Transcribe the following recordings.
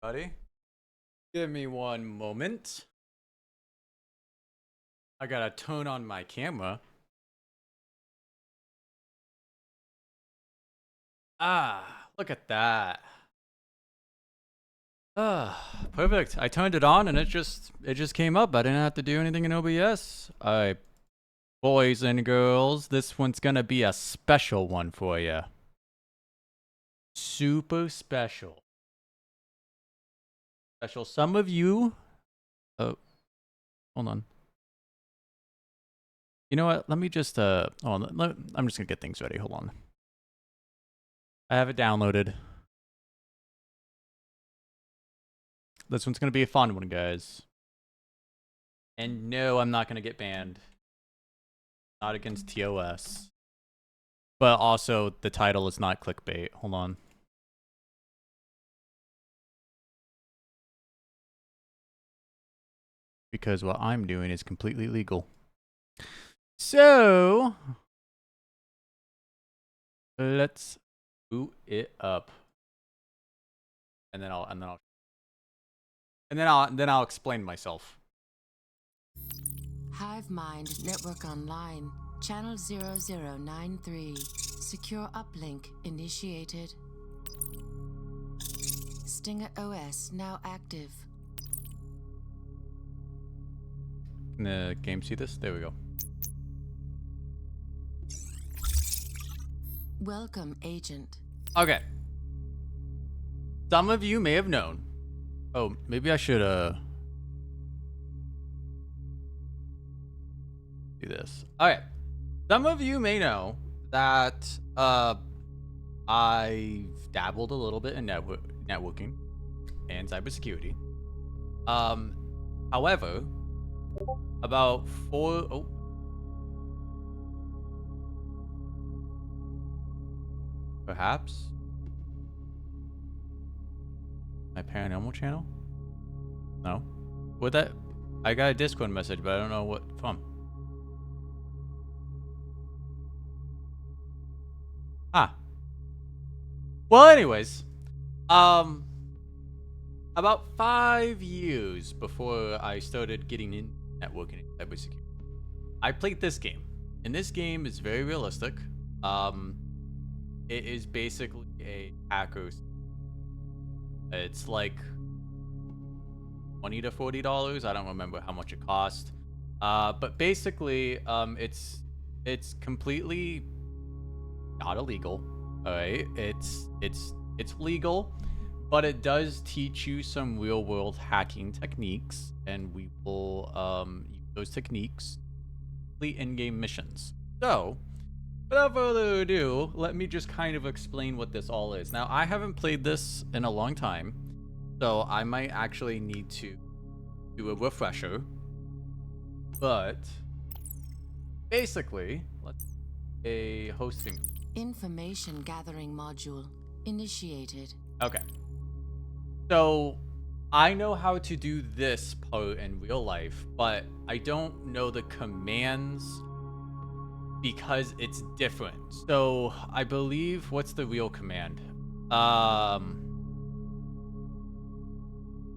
Buddy, give me one moment. I gotta turn on my camera. Look at that. Perfect. I turned it on and it just came up. I didn't have to do anything in OBS. Alright, boys and girls, this one's gonna be a special one for you. Super special. Some of you. Oh, hold on. You know what? Let me just hold on. I'm just gonna get things ready. Hold on. I have it downloaded. This one's gonna be a fun one, guys. And no, I'm not gonna get banned. Not against TOS. But also, the title is not clickbait. Hold on. Because what I'm doing is completely legal. So let's boot it up. And then I'll explain myself. Hive Mind Network Online, channel 0093. Secure uplink initiated. Stinger OS now active. Can the game see this? There we go. Welcome, agent. Okay. Some of you may have known. Oh, maybe I should do this. Alright. Some of you may know that I've dabbled a little bit in networking and cybersecurity. However, about perhaps my paranormal channel? No. What that? I got a Discord message, but I don't know what from. Ah. Well, anyways, about 5 years before I started getting in networking and cybersecurity, I played this game, and this game is very realistic. It is basically a hacker's. It's like $20 to $40. I don't remember how much it cost. But basically, it's completely not illegal. All right, it's legal, but it does teach you some real world hacking techniques, and we will use those techniques to complete in-game missions. So, without further ado, let me just kind of explain what this all is. Now, I haven't played this in a long time, so I might actually need to do a refresher. But basically, let's a hosting. Information gathering module initiated. Okay. So I know how to do this part in real life, but I don't know the commands because it's different. So I believe, what's the real command? Oh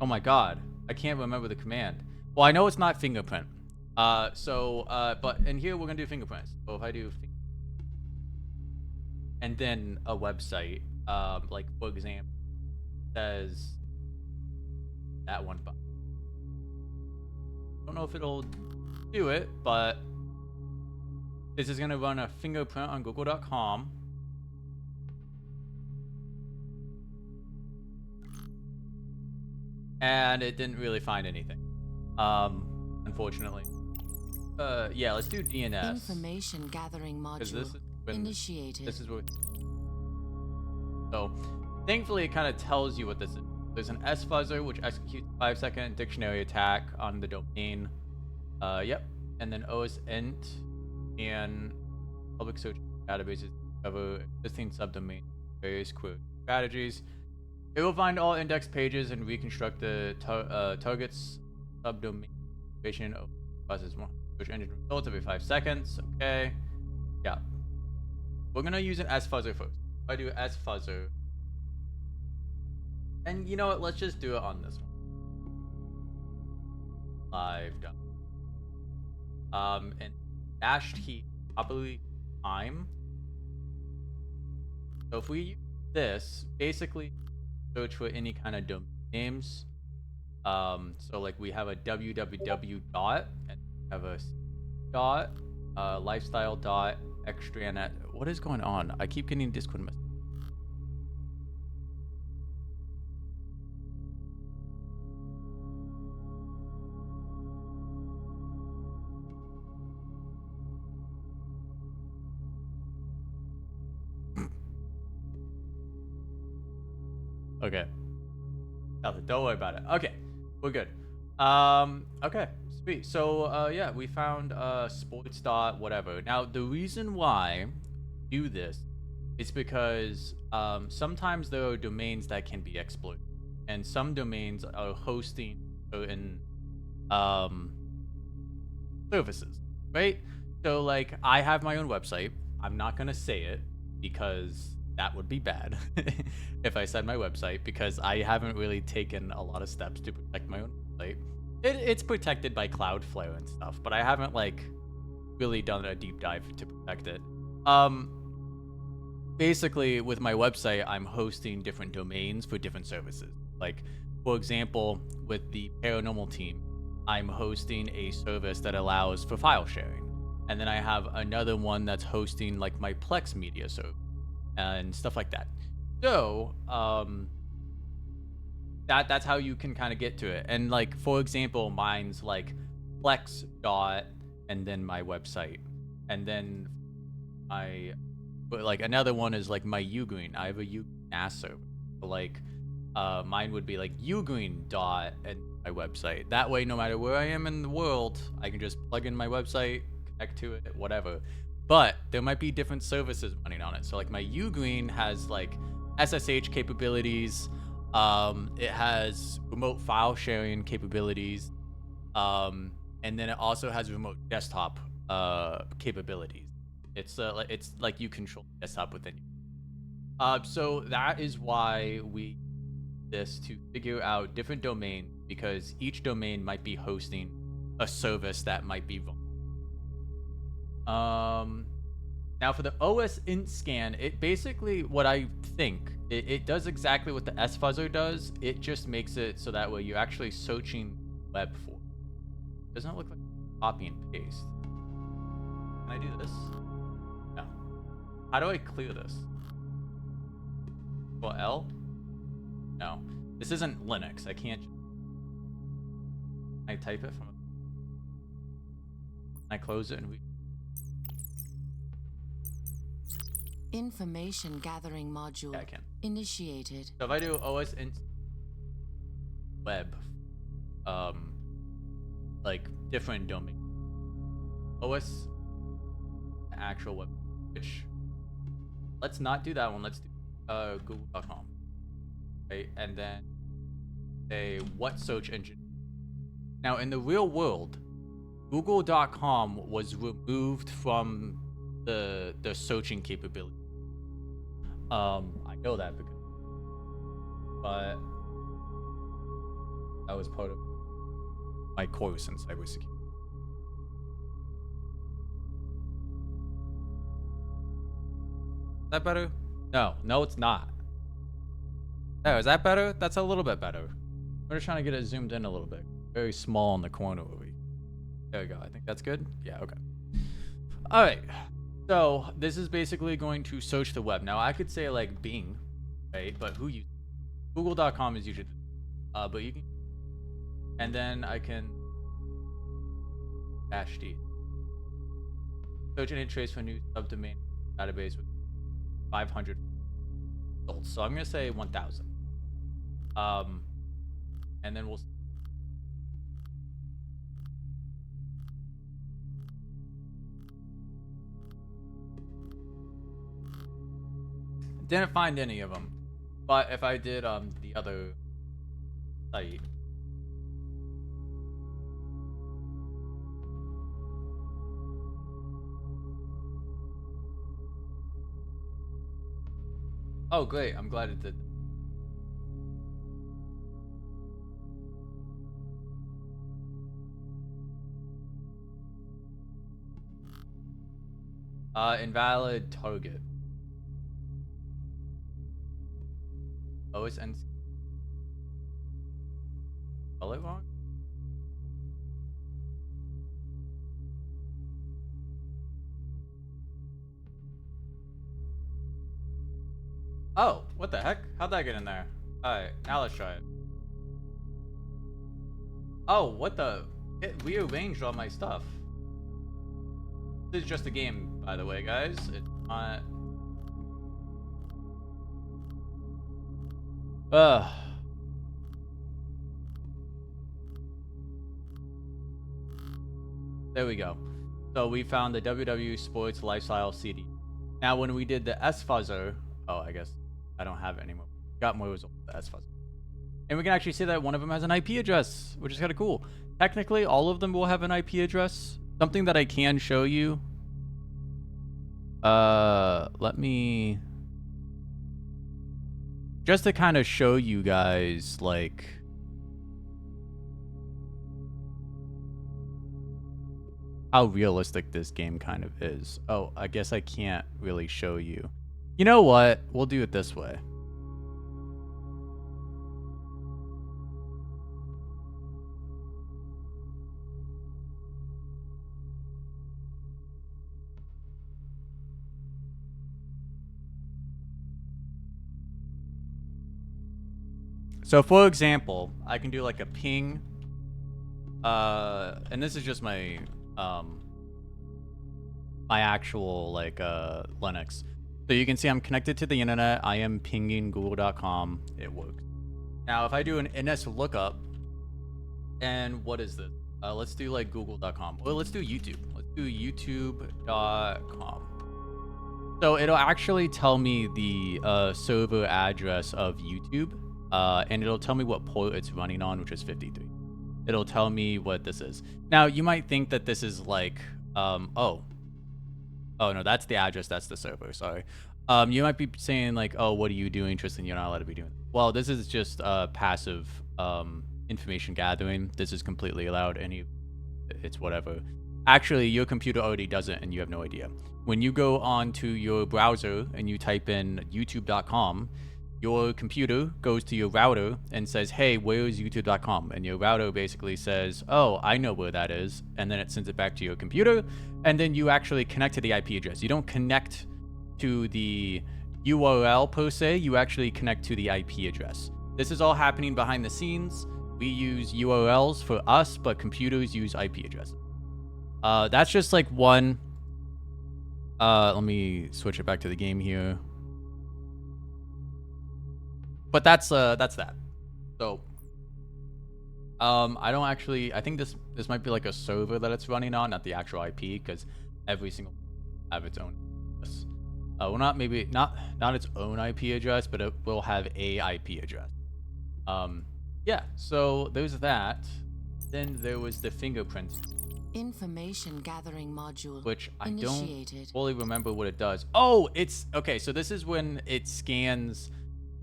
my god, I can't remember the command. Well, I know it's not fingerprint. But in here we're gonna do fingerprints. So if I do and then a website, like for example, says that one, but I don't know if it'll do it, but this is gonna run a fingerprint on google.com. And it didn't really find anything, unfortunately. Yeah, let's do DNS. Information gathering module initiated. This is what. So, thankfully, it kind of tells you what this is. There's an S fuzzer which executes a 5-second dictionary attack on the domain. Yep. And then OSINT and public search databases cover existing subdomain, various query strategies. It will find all index pages and reconstruct the target's subdomain information. Process one search engine results every 5 seconds. Okay. Yeah. We're gonna use an S fuzzer first. If I do S fuzzer, And you know what? Let's just do it on this one. Live done. And dashed heat probably time. So if we use this, basically search for any kind of domain names. So like we have a www dot and we have a dot, lifestyle dot, extranet. What is going on? I keep getting Discord messages. Okay. Nothing. Don't worry about it. Okay. We're good. Okay. Sweet. So, yeah, we found, sports dot whatever. Now, the reason why we do this is because, sometimes there are domains that can be exploited. And some domains are hosting certain, services, right? So, like, I have my own website. I'm not going to say it because that would be bad if I said my website, because I haven't really taken a lot of steps to protect my own website. It's protected by Cloudflare and stuff, but I haven't like really done a deep dive to protect it. Basically with my website, I'm hosting different domains for different services. Like, for example, with the paranormal team, I'm hosting a service that allows for file sharing. And then I have another one that's hosting like my Plex media service and stuff like that. So, that's how you can kind of get to it. And like, for example, mine's like Plex dot and then my website. And then but like another one is like my Ugreen. I have a Ugreen NAS server. But like, mine would be like Ugreen dot and my website. That way, no matter where I am in the world, I can just plug in my website, connect to it, whatever. But there might be different services running on it. So like my Ugreen has like SSH capabilities. It has remote file sharing capabilities. And then it also has remote desktop capabilities. It's like you control the desktop within you. So that is why we this to figure out different domains, because each domain might be hosting a service that might be vulnerable. Now for the OS int scan, it basically, what I think, it does exactly what the sfuzzer does. It just makes it so that way you're actually searching web for it. Doesn't look like copy and paste. Can I do this? No. How do I clear this? Well, L? No. This isn't Linux. I can't. Can I type it from? Can I close it and we? Information gathering module. Yeah, I can. Initiated. So if I do OS int web, like different domain, OS actual web, which let's not do that one. Let's do google.com, right? And then say what search engine. Now in the real world, google.com was removed from the searching capability. I know that but that was part of my course in cybersecurity. Is that better? No, it's not. Oh, is that better? That's a little bit better. We're just trying to get it zoomed in a little bit. Very small in the corner over here. There we go. I think that's good. Yeah, okay. All right. So this is basically going to search the web. Now I could say like Bing, right? But who uses Google.com is usually, but you can, and then I can -d search and trace for new subdomain database with 500 results. So I'm gonna say 1,000. And then we'll. Didn't find any of them, but if I did the other site, oh great, I'm glad it did. Invalid target. OSN. Spell it wrong? Oh, what the heck? How'd that get in there? Alright, now let's try it. Oh, what the? It rearranged all my stuff. This is just a game, by the way, guys. It's not... There we go. So we found the WW Sports Lifestyle CD. Now, when we did the S-Fuzzer... Oh, I guess I don't have it anymore. Got more results with the S-Fuzzer. And we can actually see that one of them has an IP address, which is kind of cool. Technically, all of them will have an IP address. Something that I can show you. Let me... Just to kind of show you guys, like... how realistic this game kind of is. Oh, I guess I can't really show you. You know what? We'll do it this way. So for example, I can do like a ping, and this is just my my actual like Linux. So you can see I'm connected to the internet. I am pinging google.com. It works. Now if I do an NS lookup, and what is this? Let's do like google.com. Well, let's do YouTube. Let's do youtube.com. So it'll actually tell me the server address of YouTube. And it'll tell me what port it's running on, which is 53. It'll tell me what this is. Now, you might think that this is like, oh no, that's the address, that's the server, sorry. You might be saying like, oh, what are you doing, Tristan? You're not allowed to be doing this. Well, this is just passive information gathering. This is completely allowed, and it's whatever. Actually, your computer already does it, and you have no idea. When you go onto your browser and you type in youtube.com, your computer goes to your router and says, hey, where is youtube.com? And your router basically says, oh, I know where that is. And then it sends it back to your computer. And then you actually connect to the IP address. You don't connect to the URL per se. You actually connect to the IP address. This is all happening behind the scenes. We use URLs for us, but computers use IP addresses. That's just like one. Let me switch it back to the game here. But that's that. So I don't actually, I think this might be like a server that it's running on, not the actual IP, because every single have its own address. Well, not its own IP address, but it will have a IP address. Yeah, so there's that. Then there was the fingerprint Information gathering module, which I initiated. don't fully remember what it does. Oh, it's okay. So this is when it scans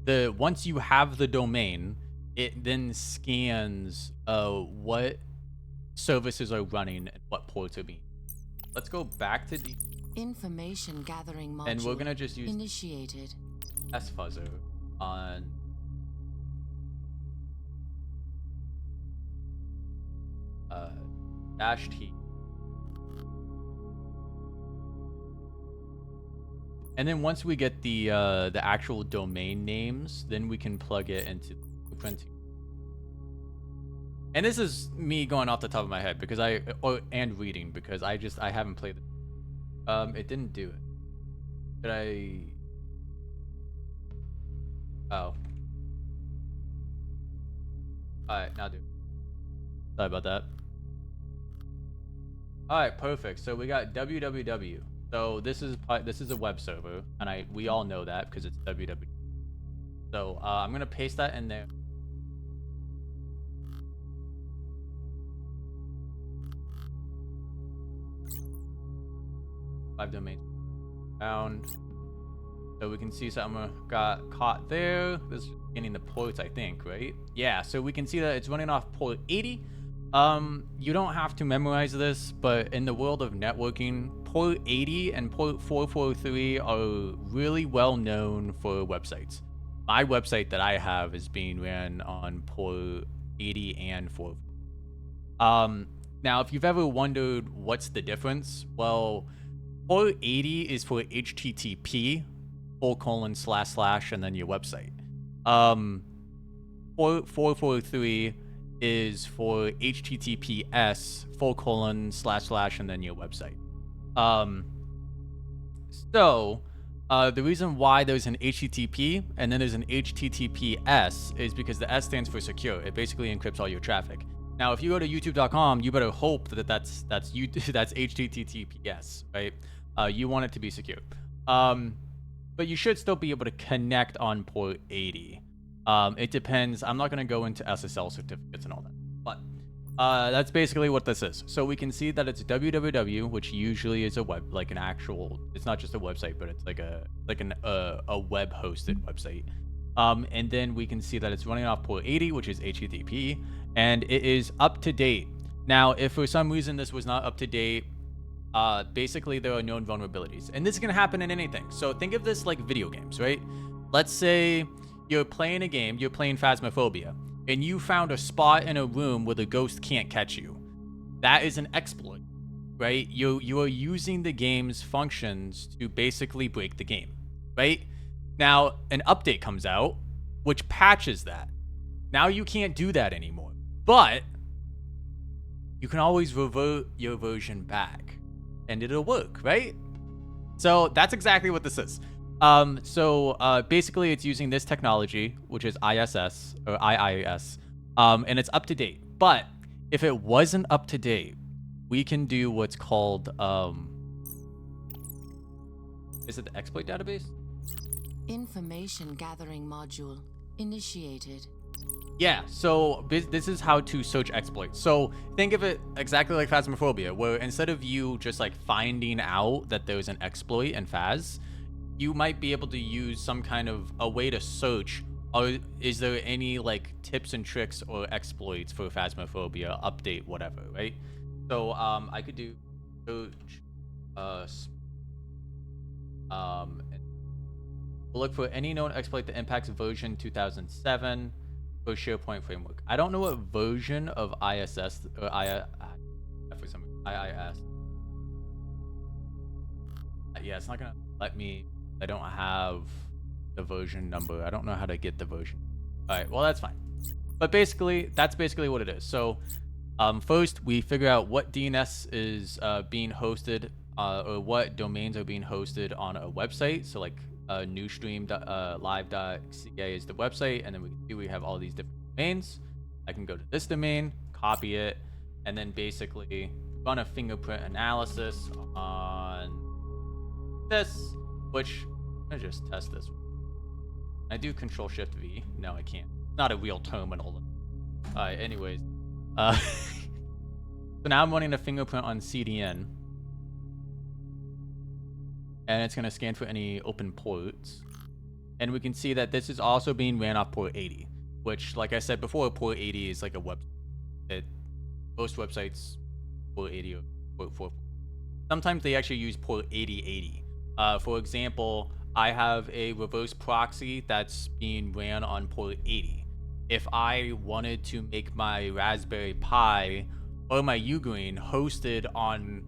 once you have the domain, it then scans what services are running and what ports are being. Let's go back to the information gathering module, and we're gonna just use initiated. S-Fuzzer on -T. And then once we get the actual domain names, then we can plug it into the printing. And this is me going off the top of my head because and reading because I haven't played it. It didn't do it. Did I? Oh. Alright, now do it. Sorry about that. Alright, perfect. So we got www. So this is a web server, and we all know that because it's www. So I'm gonna paste that in there. Five domains found. So we can see something got caught there. This is getting the ports, I think, right? Yeah. So we can see that it's running off port 80. You don't have to memorize this, but in the world of networking, port 80 and port 443 are really well known for websites. My website that I have is being ran on port 80 and 4. Now, if you've ever wondered what's the difference, well, port 80 is for HTTP, // and then your website. Port 443 is for HTTPS, // and then your website. The reason why there's an HTTP and then there's an HTTPS is because the S stands for secure. It basically encrypts all your traffic. Now, if you go to YouTube.com, you better hope that that's HTTPS, right? You want it to be secure. But you should still be able to connect on port 80. It depends. I'm not going to go into SSL certificates and all that, but that's basically what this is. So we can see that it's www, which usually is a web, like an actual. It's not just a website, but it's like a web hosted website. And then we can see that it's running off port 80, which is HTTP, and it is up to date. Now, if for some reason this was not up to date, basically there are known vulnerabilities, and this can happen in anything. So think of this like video games, right? Let's say you're playing a game, you're playing Phasmophobia, and you found a spot in a room where the ghost can't catch you. That is an exploit, right? You are using the game's functions to basically break the game, right? Now, an update comes out, which patches that. Now you can't do that anymore, but you can always revert your version back, and it'll work, right? So that's exactly what this is. Basically, it's using this technology, which is ISS or IIS, and it's up to date. But if it wasn't up to date, we can do what's called is it the exploit database? Information gathering module initiated. Yeah, so this is how to search exploits. So think of it exactly like Phasmophobia, where instead of you just like finding out that there's an exploit in Phas, you might be able to use some kind of a way to search, or is there any like tips and tricks or exploits for Phasmophobia, update, whatever, right? So I could do search, and we'll look for any known exploit that impacts version 2007 for SharePoint framework. I don't know what version of ISS or IIS. Yeah, it's not gonna let me. I don't have the version number. I don't know how to get the version. All right, well, that's fine. But basically, that's basically what it is. So first, we figure out what DNS is being hosted or what domains are being hosted on a website. So like newstream.live.ca is the website. And then we can see we have all these different domains. I can go to this domain, copy it, and then basically run a fingerprint analysis on this, which I'm gonna just test this. I do Control-Shift-V. No, I can't. It's not a real terminal. Alright, anyways. So now I'm running a fingerprint on CDN. And it's gonna scan for any open ports. And we can see that this is also being ran off port 80. Which, like I said before, port 80 is like a web. Most websites, port 80 or port 4. Sometimes they actually use port 8080. For example, I have a reverse proxy that's being ran on port 80. If I wanted to make my Raspberry Pi or my Ugreen hosted on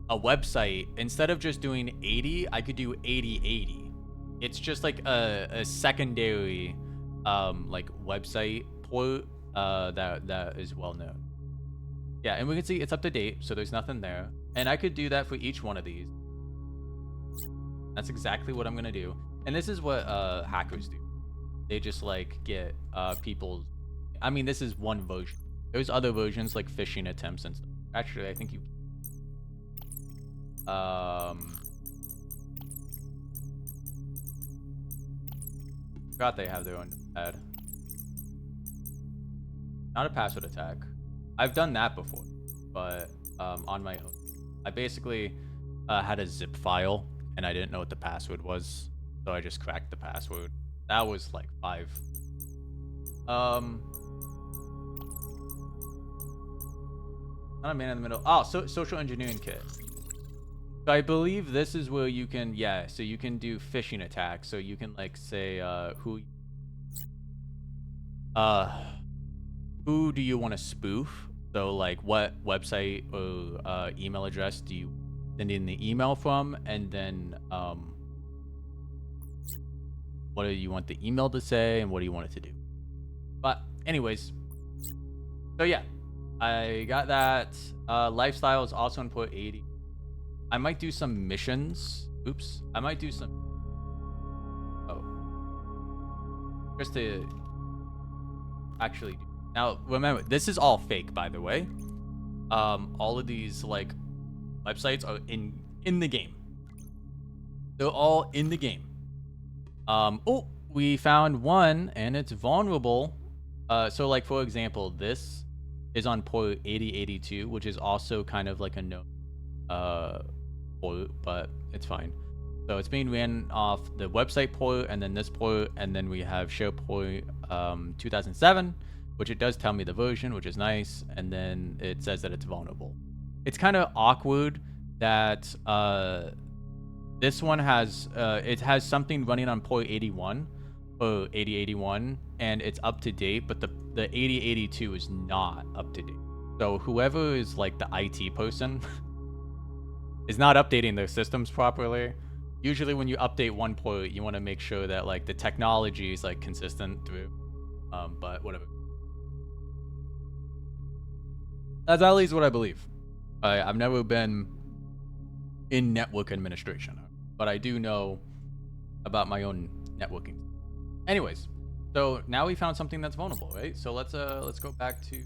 a website, instead of just doing 80, I could do 8080. It's just like a secondary like website port that is well known. Yeah, and we can see it's up to date, so there's nothing there. And I could do that for each one of these. That's exactly what I'm gonna do. And this is what hackers do. They just like get people's. I mean, this is one version. There's other versions like phishing attempts and stuff. Actually, I think you. Forgot they have their own ad. Not a password attack. I've done that before, but on my own. I basically had a zip file and I didn't know what the password was, so I just cracked the password. That was like 5. Not a man in the middle. Oh, social engineering kit. So I believe this is where you can, yeah, so you can do phishing attacks. So you can like say, who do you want to spoof? So like what website or email address do you send in the email from? And then what do you want the email to say and what do you want it to do? But anyways, so yeah, I got that. Lifestyle is also in port 80. I might do some missions. Oops. I might do some. Oh. Just to actually do. Now, remember, this is all fake, by the way. All of these, like, websites are in the game. They're all in the game. Oh, we found one, and it's vulnerable. So, like, for example, this is on port 8082, which is also kind of like a no port, but it's fine. So it's being ran off the website port, and then this port, and then we have SharePoint 2007, which it does tell me the version, which is nice, and then it says that it's vulnerable. It's kind of awkward that this one has it has something running on port 81 or 8081, and it's up to date, but the 8082 is not up to date. So whoever is like the IT person is not updating their systems properly. Usually when you update one port, you want to make sure that like the technology is like consistent through. But whatever. That's at least what I believe. I've never been in network administration, but I do know about my own networking. Anyways, so now we found something that's vulnerable, right? So let's go back to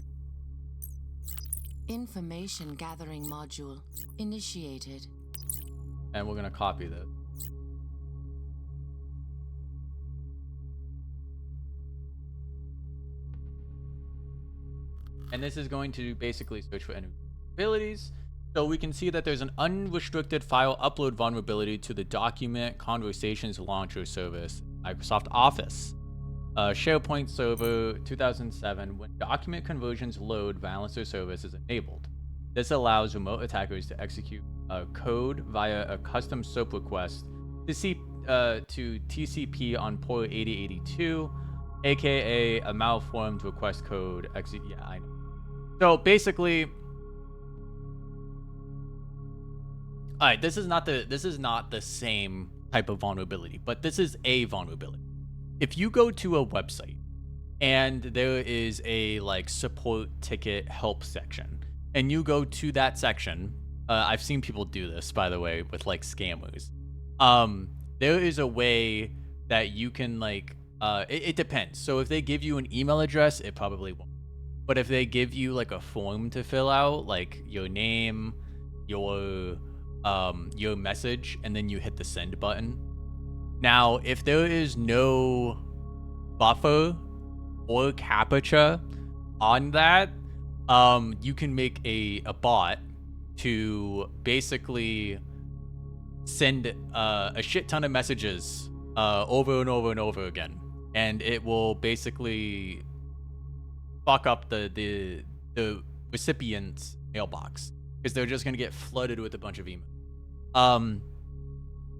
Information gathering module initiated. And we're gonna copy this. And this is going to basically search for any vulnerabilities. So we can see that there's an unrestricted file upload vulnerability to the document conversations launcher service, Microsoft Office. SharePoint server 2007, when document conversions load, Balancer service is enabled. This allows remote attackers to execute code via a custom SOAP request to TCP on port 8082, aka a malformed request code. Yeah, I know. So basically, all right, this is not the same type of vulnerability, but this is a vulnerability. If you go to a website and there is a like support ticket help section, and you go to that section, I've seen people do this, by the way, with like scammers. There is a way that you can like, it depends. So if they give you an email address, it probably won't. But if they give you like a form to fill out, like your name, your message, and then you hit the send button. Now, if there is no buffer or captcha on that, you can make a bot to basically send a shit ton of messages over and over and over again, and it will basically fuck up the recipient's mailbox because they're just gonna get flooded with a bunch of emails.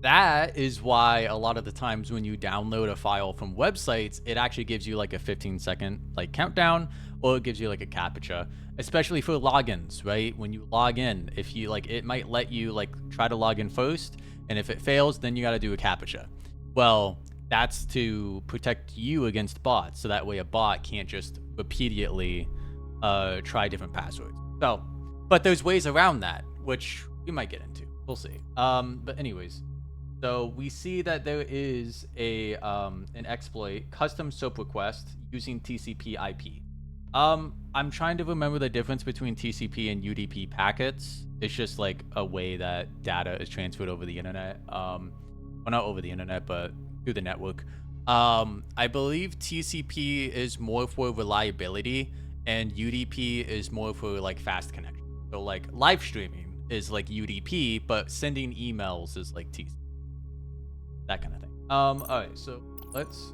That is why a lot of the times when you download a file from websites, it actually gives you like a 15-second like countdown, or it gives you like a captcha, especially for logins, right? When you log in, if you like, it might let you like try to log in first, and if it fails, then you got to do a captcha. Well, that's to protect you against bots, so that way a bot can't just repeatedly try different passwords. So, but there's ways around that, which we might get into. We'll see. But anyways. So we see that there is an exploit, custom SOAP request using TCP IP. I'm trying to remember the difference between TCP and UDP packets. It's just like a way that data is transferred over the internet. Well, not over the internet, but through the network. I believe TCP is more for reliability, and UDP is more for like fast connection. So like live streaming is like UDP, but sending emails is like TCP. That kind of thing. All right, so let's,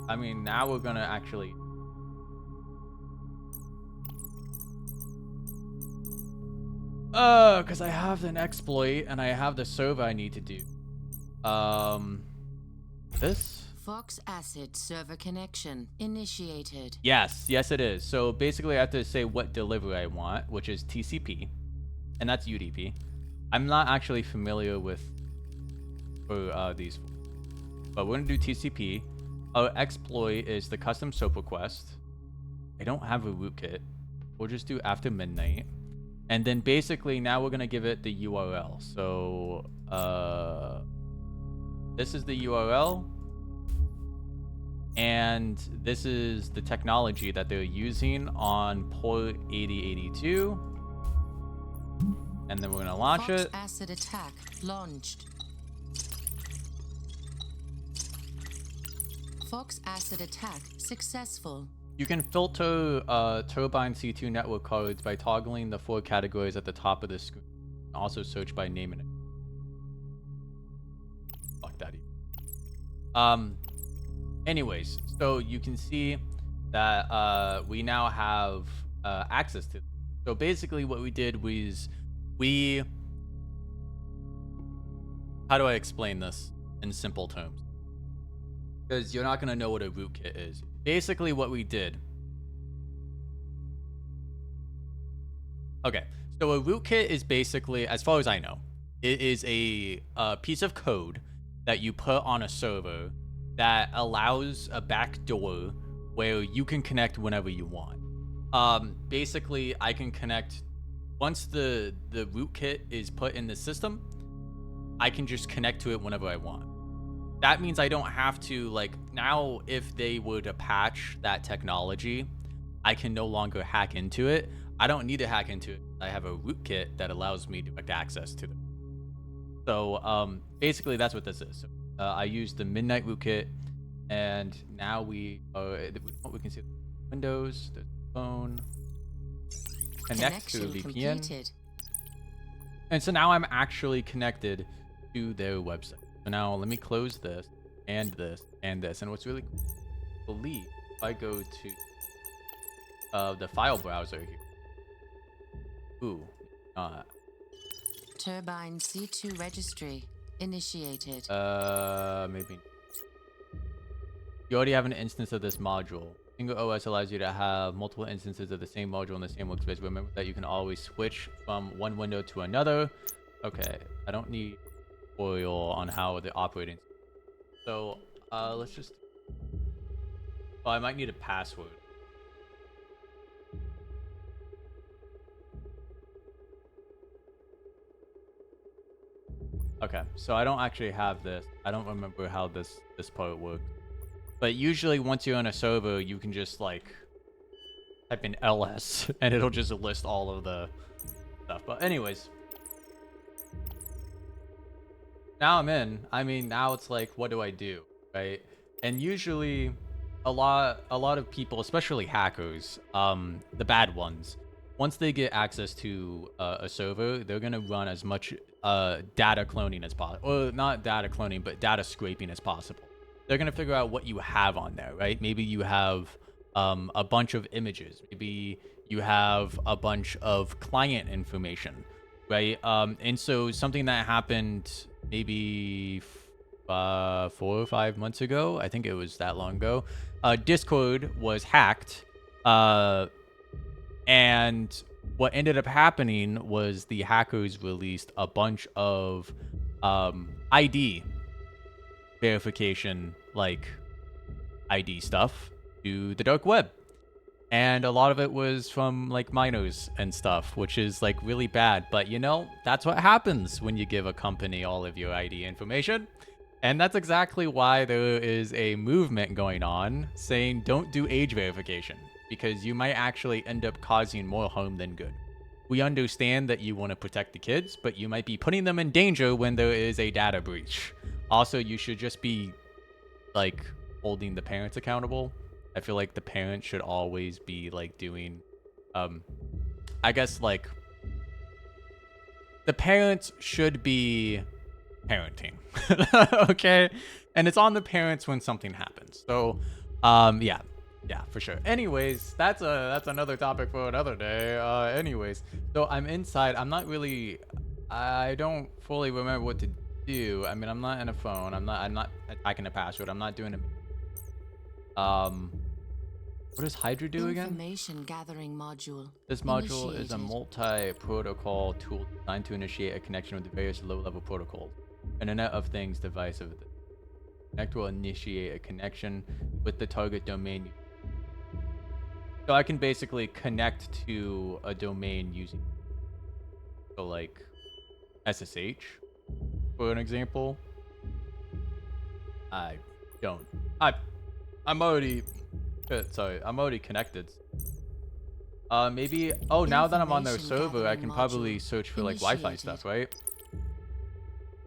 I mean, now we're gonna actually, Because I have an exploit and I have the server I need to do. This? Fox acid server connection initiated. Yes, yes it is. So basically I have to say what delivery I want, which is TCP, and that's UDP. I'm not actually familiar with these, but we're gonna do TCP. Our exploit is the custom SOAP request. I don't have a rootkit. We'll just do after midnight. And then basically now we're gonna give it the URL. So this is the URL. And this is the technology that they're using on port 8082. And then we're gonna launch Fox it. acid attack launched. Fox acid attack successful. You can filter Turbine C2 network cards by toggling the 4 categories at the top of the screen. Also search by name and fuck that. Anyways, so you can see that we now have access to. So basically, what we did was how do I explain this in simple terms? Because you're not gonna know what a rootkit is. Basically, what we did. Okay, so a rootkit is basically, as far as I know, it is a piece of code that you put on a server that allows a backdoor where you can connect whenever you want. Basically, I can connect once the rootkit is put in the system. I can just connect to it whenever I want. That means I don't have to, like, now if they were to patch that technology, I can no longer hack into it. I don't need to hack into it. I have a rootkit that allows me direct access to them. So basically that's what this is. So, I used the Midnight rootkit, and now we can see Windows, the phone, connect to the VPN. Completed. And so now I'm actually connected to their website. So now let me close this and this and this. And what's really cool, I believe if I go to the file browser here. Ooh, Turbine C2 registry initiated. maybe. You already have an instance of this module. Single OS allows you to have multiple instances of the same module in the same workspace. Remember that you can always switch from one window to another. Okay, I don't need tutorial on how the operating. So let's just. Oh, I might need a password. Okay, so I don't actually have this. I don't remember how this part works. But usually once you're on a server, you can just like type in ls and it'll just list all of the stuff. But anyways, now I'm in. I mean, now it's like, what do I do, right? And usually a lot of people, especially hackers, the bad ones, once they get access to a server, they're gonna run as much data cloning as possible, or not data cloning, but data scraping as possible. They're gonna figure out what you have on there, right? Maybe you have a bunch of images. Maybe you have a bunch of client information, right? And so something that happened maybe 4 or 5 months ago, I think it was that long ago, Discord was hacked. And what ended up happening was the hackers released a bunch of ID verification, like ID stuff, to the dark web. And a lot of it was from like miners and stuff, which is like really bad. But you know, that's what happens when you give a company all of your ID information. And that's exactly why there is a movement going on saying don't do age verification, because you might actually end up causing more harm than good. We understand that you want to protect the kids, but you might be putting them in danger when there is a data breach. Also, you should just be like holding the parents accountable. I feel like the parents should always be like doing, I guess like the parents should be parenting. Okay, and it's on the parents when something happens. So yeah, Yeah, for sure. Anyways, that's another topic for another day. Anyways, so I'm inside. I don't fully remember what to do. I mean, I'm not in a phone. I'm not attacking the password. I'm not doing it. What does Hydra do again? Information gathering module This module is a initiated. multi-protocol tool designed to initiate a connection with the various low-level protocols. An Internet of Things device of the Connect will initiate a connection with the target domain. So I can basically connect to a domain using, so like SSH, for an example. I don't. I'm already. Sorry, I'm already connected. Maybe. Oh, now that I'm on their Information server, I gathering can probably module search for like Wi-Fi initiated. stuff, right?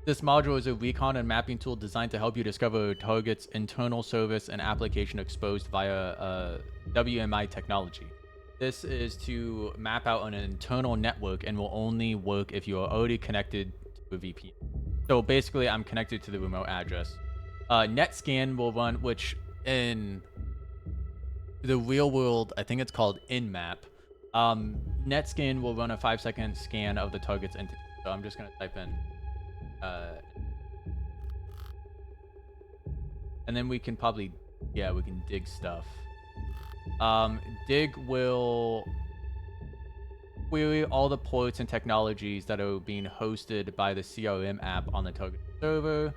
This module is a recon and mapping tool designed to help you discover targets, internal service, and application exposed via WMI technology. This is to map out an internal network and will only work if you are already connected to a VPN. So basically, I'm connected to the remote address. NetScan will run, which in the real world, I think it's called InMap. NetScan will run a 5-second scan of the target's entity. So I'm just going to type in and then we can probably, yeah, we can dig stuff. Dig will query all the ports and technologies that are being hosted by the CRM app on the target server.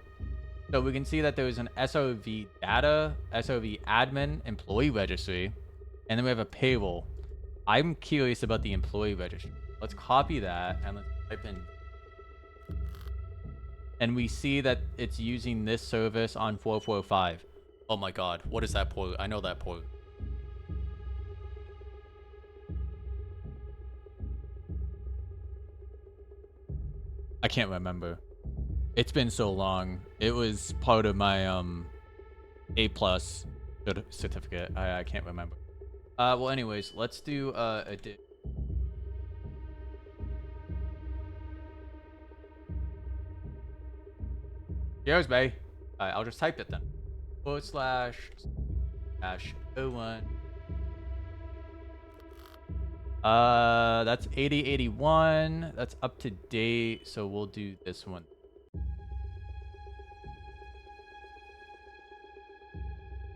So we can see that there's an SRV data, SRV admin, employee registry, and then we have a payroll. I'm curious about the employee registry. Let's copy that and let's type in. And we see that it's using this service on 445. Oh my god, what is that port? I know that port. I can't remember. It's been so long. It was part of my A plus certificate. I can't remember. Well, anyways, let's do a Cheers, bae. Alright, I'll just type it then. //01. That's 8081. That's up to date, so we'll do this one.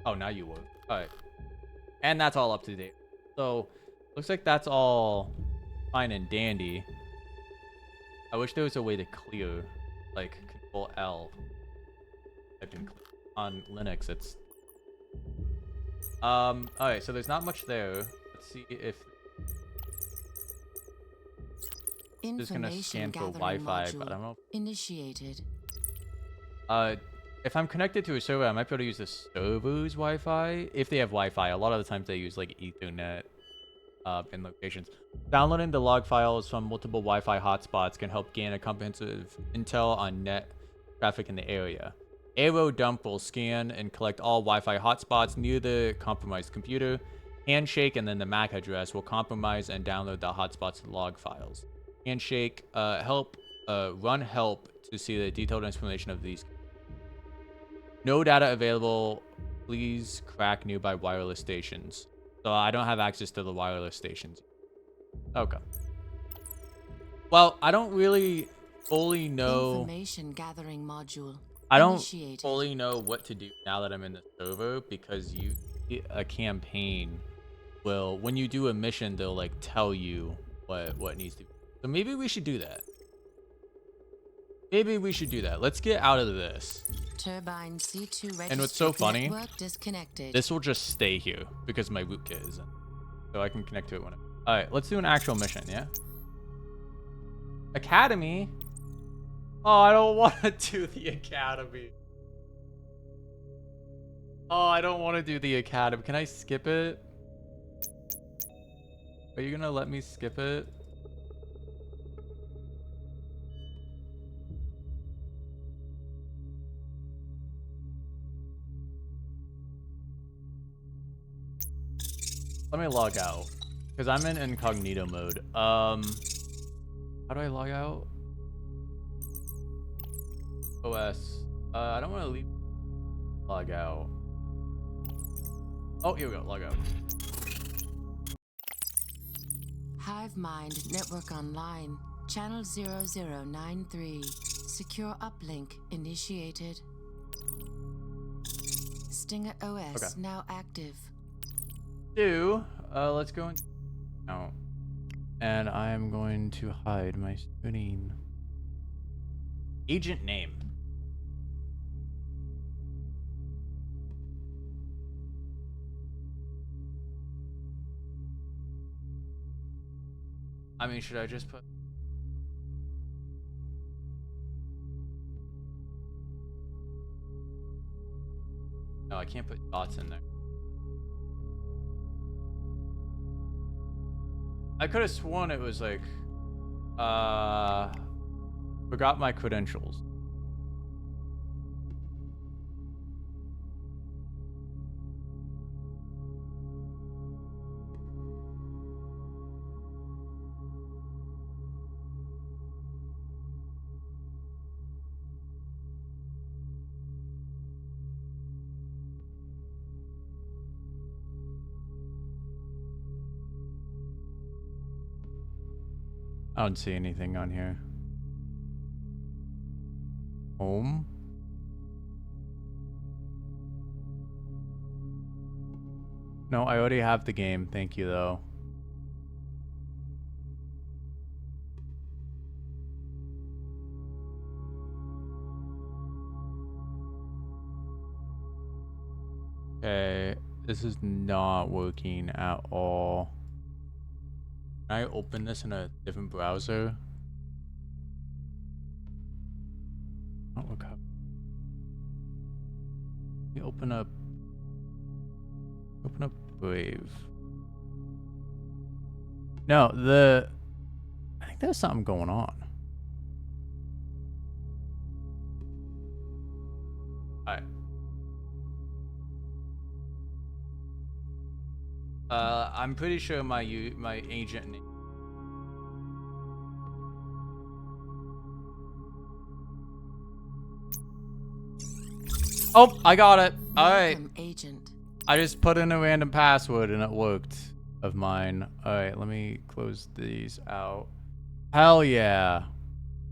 Oh, now you will. Alright. And that's all up to date. So, looks like that's all fine and dandy. I wish there was a way to clear, like Control L. Type in on Linux. It's Alright, so there's not much there. Let's see if just gonna scan for Wi-Fi, but I don't know. Initiated. If I'm connected to a server, I might be able to use the server's Wi-Fi if they have Wi-Fi. A lot of the times they use like Ethernet in locations. Downloading the log files from multiple Wi-Fi hotspots can help gain a comprehensive intel on net traffic in the area. Aero Dump will scan and collect all Wi-Fi hotspots near the compromised computer. Handshake and then the MAC address will compromise and download the hotspots log files. Handshake run help to see the detailed explanation of these. No data available. Please crack nearby wireless stations. So I don't have access to the wireless stations. Okay. Well, I don't really fully know. Information gathering module. I don't Initiated. fully know what to do now that I'm in the server because a campaign will, when you do a mission, they'll like tell you what needs to be. So maybe we should do that. Maybe we should do that. Let's get out of this. Turbine C2 registered. And what's so funny, network disconnected. this will just stay here because my rootkit isn't. So I can connect to it whenever. All right, let's do an actual mission, yeah? Academy? Oh, I don't want to do the academy. Oh, I don't want to do the academy. Can I skip it? Are you going to let me skip it? Let me log out because I'm in incognito mode. How do I log out? OS. I don't want to leave. Log out. Oh, here we go. Log out. Hive Mind Network Online. Channel 0093. Secure uplink initiated. Stinger OS now active. Let's go in. Oh. And I'm going to hide my screen. Agent name. I mean, should I just put... No, I can't put dots in there. I could have sworn it was like, forgot my credentials. I don't see anything on here. Home? No, I already have the game. Thank you, though. Okay, this is not working at all. Can I open this in a different browser? Oh, look up. Let me open up Brave. No, I think there's something going on. Alright. I'm pretty sure my agent name. Oh, I got it. Alright. Agent. I just put in a random password and it worked of mine. Alright, let me close these out. Hell yeah.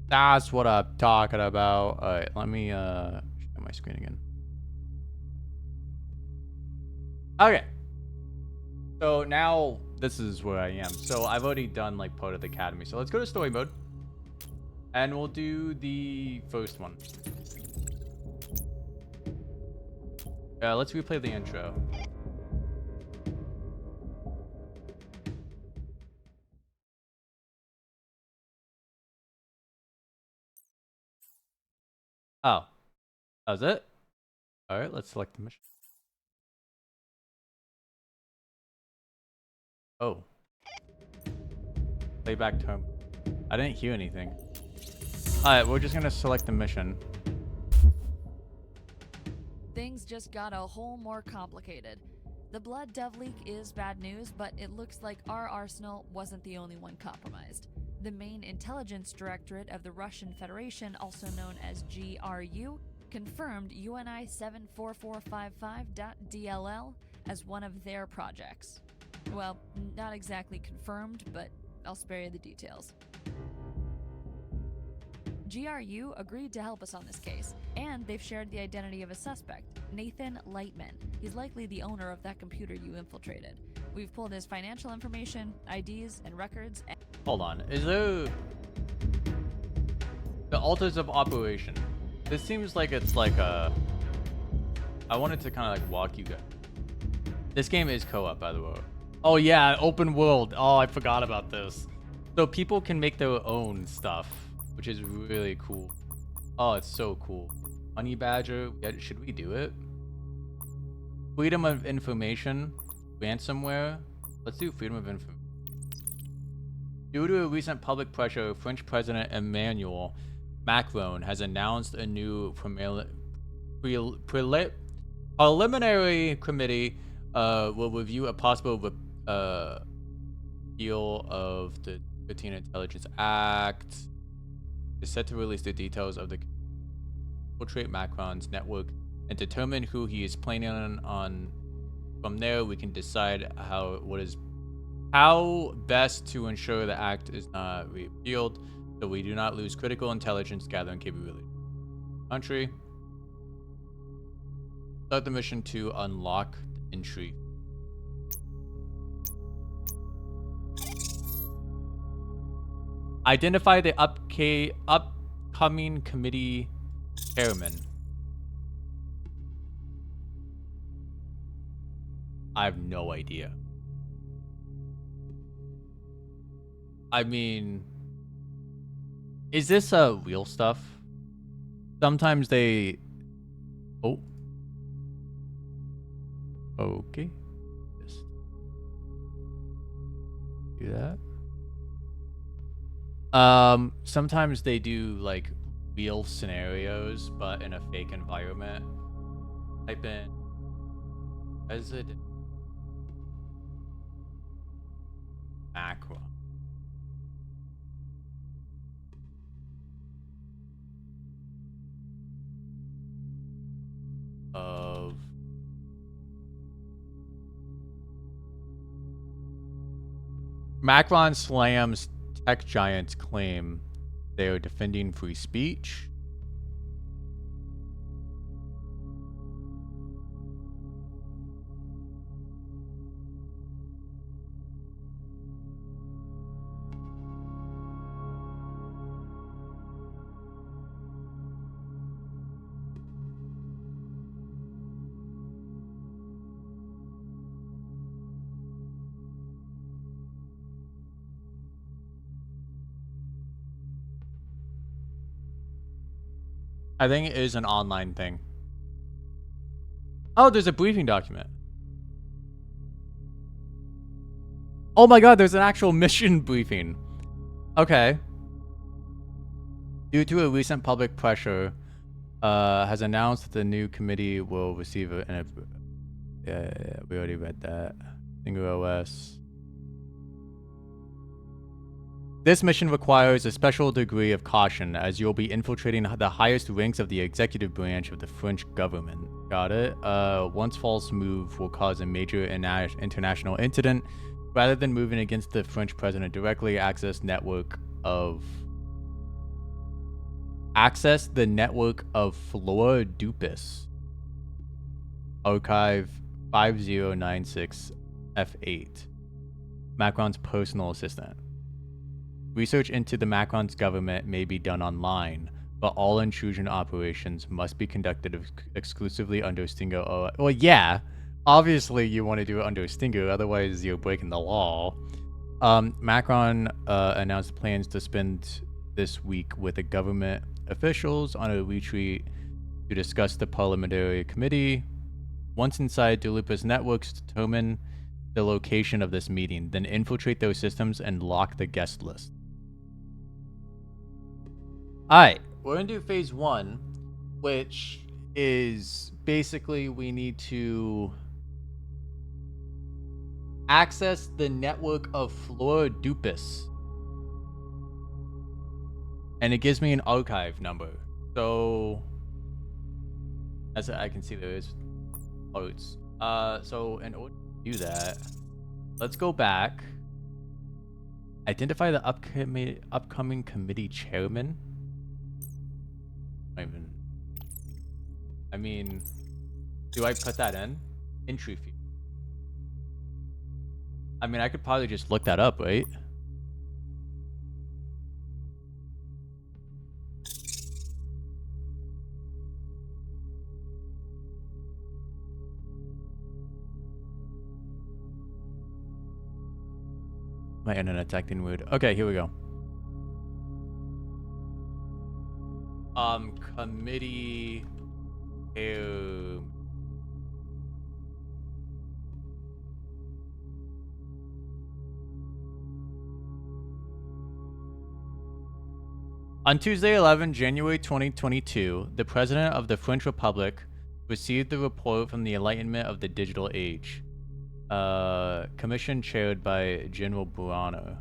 That's what I'm talking about. Alright, let me share my screen again. Okay. So now this is where I am. So I've already done like part of the academy. So let's go to story mode. And we'll do the first one. Let's replay the intro. Oh, that was it? Alright, let's select the mission. Oh. Playback term. I didn't hear anything. Alright, we're just gonna select the mission. Things just got a whole more complicated. The blood dev leak is bad news, but it looks like our arsenal wasn't the only one compromised. The main intelligence directorate of the Russian Federation, also known as GRU, confirmed UNI 74455.dll as one of their projects. Well, not exactly confirmed, but I'll spare you the details. GRU agreed to help us on this case, and they've shared the identity of a suspect, Nathan Lightman. He's likely the owner of that computer you infiltrated. We've pulled his financial information, IDs, and records. Hold on. Is there... The altars of operation. This seems like it's like a... I wanted to kind of like walk you guys. This game is co-op, by the way. Oh yeah, open world. Oh, I forgot about this. So people can make their own stuff, which is really cool. Oh, it's so cool. Honey Badger. Should we do it? Freedom of information. Ransomware. Let's do freedom of information. Due to a recent public pressure, French President Emmanuel Macron has announced a new preliminary committee will review a possible repeal of the 15 Intelligence Act. Is set to release the details of the infiltrate Macron's network and determine who he is planning on From there, we can decide how best to ensure the act is not repealed, so we do not lose critical intelligence gathering capability. Country. Start the mission to unlock the entry. Identify the upcoming committee chairman. I have no idea. I mean, is this real stuff? Sometimes they... Oh. Okay. Just do that. Sometimes they do like real scenarios, but in a fake environment. Type in President Macron. Of Macron slams tech giants claim they are defending free speech. I think it is an online thing. Oh, there's a briefing document. Oh my god, there's an actual mission briefing. Okay. Due to a recent public pressure, has announced that the new committee will receive yeah, we already read that. Single OS. This mission requires a special degree of caution as you'll be infiltrating the highest ranks of the executive branch of the French government. Got it? Once false move will cause a major international incident. Rather than moving against the French president directly, access the network of Flora Dupis. Archive 5096 F8. Macron's personal assistant. Research into the Macron's government may be done online, but all intrusion operations must be conducted exclusively under Stinger. Well, yeah, obviously you want to do it under Stinger, otherwise you're breaking the law. Macron announced plans to spend this week with the government officials on a retreat to discuss the parliamentary committee. Once inside, Dulupa's networks determine the location of this meeting, then infiltrate those systems and lock the guest list. Alright, we're gonna do phase 1, which is basically we need to access the network of Flora Dupis. And it gives me an archive number. So, as I can see, there is parts. So in order to do that, let's go back. Identify the upcoming committee chairman. I mean, do I put that in? Entry fee. I mean, I could probably just look that up, right? My internet's acting weird. Okay, here we go. Committee. On Tuesday, 11 January 2022, the President of the French Republic received the report from the Enlightenment of the Digital Age, commission chaired by General Buono.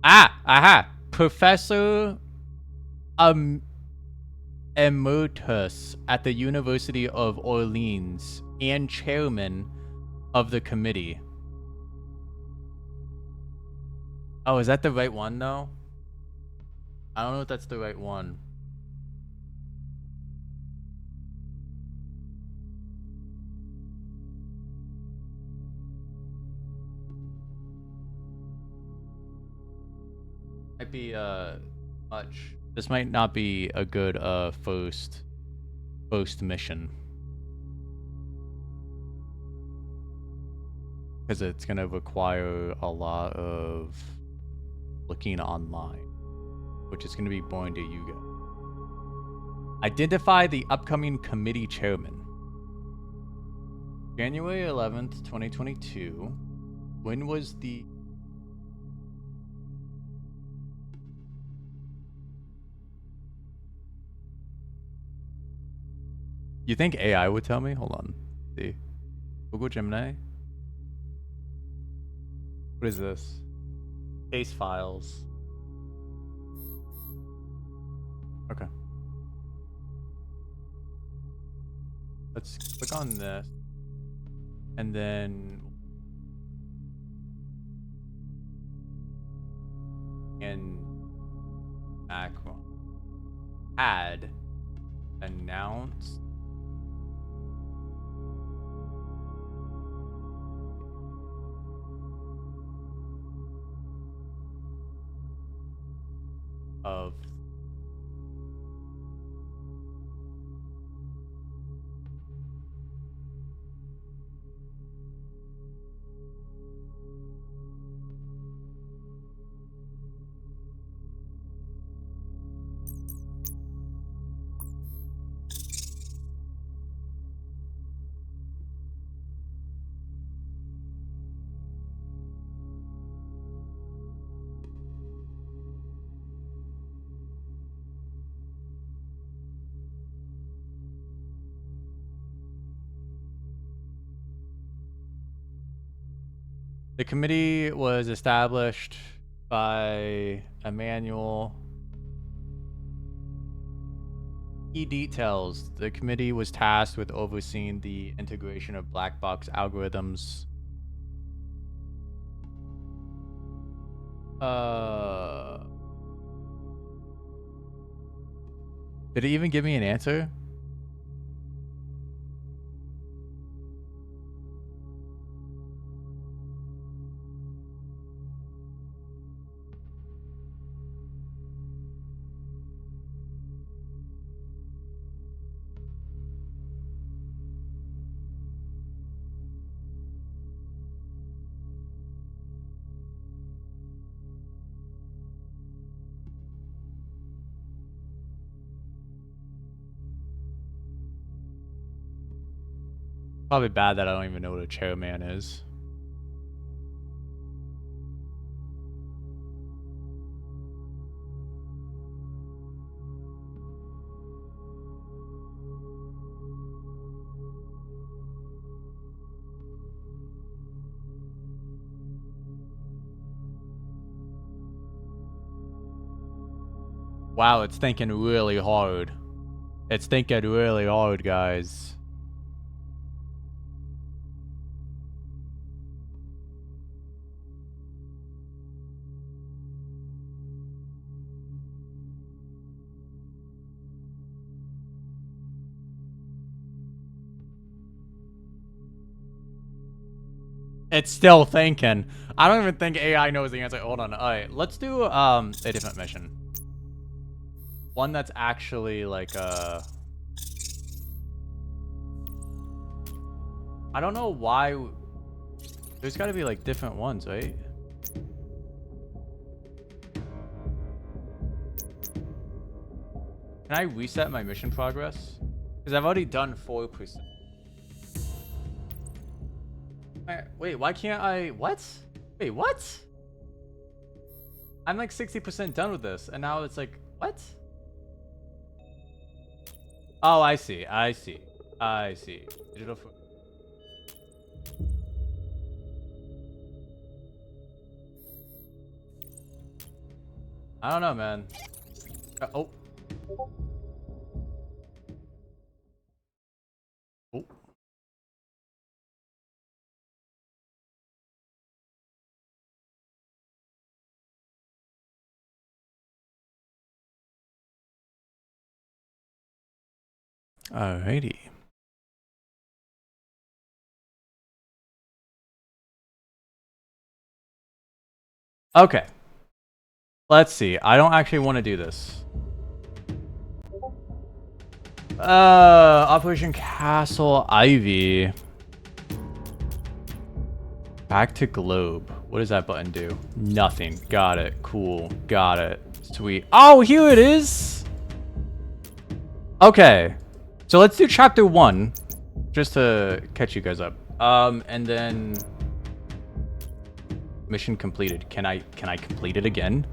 Aha! Professor Emeritus at the University of Orleans and chairman of the committee. Oh, is that the right one though? I don't know if that's the right one. Might be much. This might not be a good first mission. Because it's gonna require a lot of looking online, which is gonna be boring to you guys. Identify the upcoming committee chairman. January 11th, 2022. When was the... You think AI would tell me? Hold on. See. Google Gemini. What is this? Case files. Okay. Let's click on this. And then... And... Macron. Add. Announce. Of the committee was established by Emmanuel. Key details. The committee was tasked with overseeing the integration of black box algorithms. Did it even give me an answer? Probably bad that I don't even know what a chairman is. Wow, it's thinking really hard. It's thinking really hard, guys. It's still thinking. I don't even think AI knows the answer. Hold on. All right, let's do a different mission. One that's actually like I don't know why. There's got to be like different ones, right? Can I reset my mission progress? Because I've already done 4%. Wait, why can't I... What? Wait, what? I'm like 60% done with this, and now it's like... What? Oh, I see. I see. I see. Digital... I don't know, man. Oh. Oh. Alrighty. Okay. Let's see. I don't actually want to do this. Operation Castle Ivy. Back to globe. What does that button do? Nothing. Got it. Cool. Got it. Sweet. Oh, here it is. Okay. So let's do chapter 1. Just to catch you guys up. And then mission completed. Can I complete it again?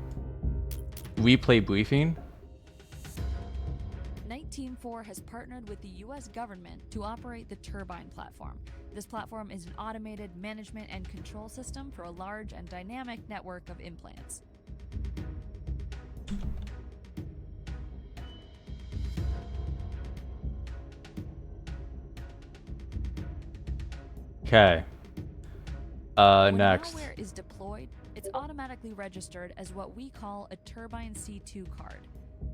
Replay briefing. Nite Team 4 has partnered with the US government to operate the Turbine platform. This platform is an automated management and control system for a large and dynamic network of implants. Okay. When Next. malware is deployed, it's automatically registered as what we call a Turbine C2 card.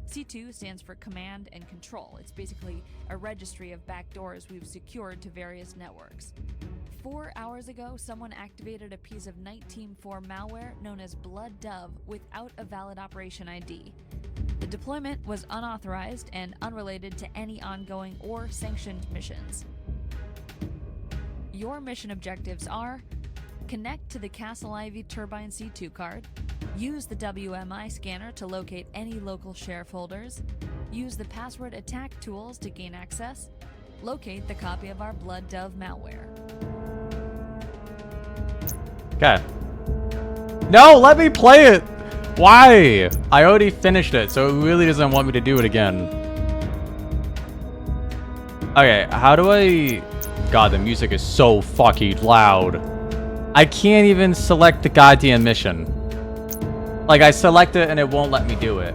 C2 stands for Command and Control. It's basically a registry of backdoors we've secured to various networks. 4 hours ago, someone activated a piece of Nite Team 4 malware known as Blood Dove without a valid operation ID. The deployment was unauthorized and unrelated to any ongoing or sanctioned missions. Your mission objectives are: connect to the Castle Ivy Turbine C2 card, use the WMI scanner to locate any local share folders, use the password attack tools to gain access, locate the copy of our Blood Dove malware. Okay. No, let me play it. Why? I already finished it, so it really doesn't want me to do it again. Okay, how do I... God, the music is so fucking loud. I can't even select the goddamn mission. Like, I select it and it won't let me do it.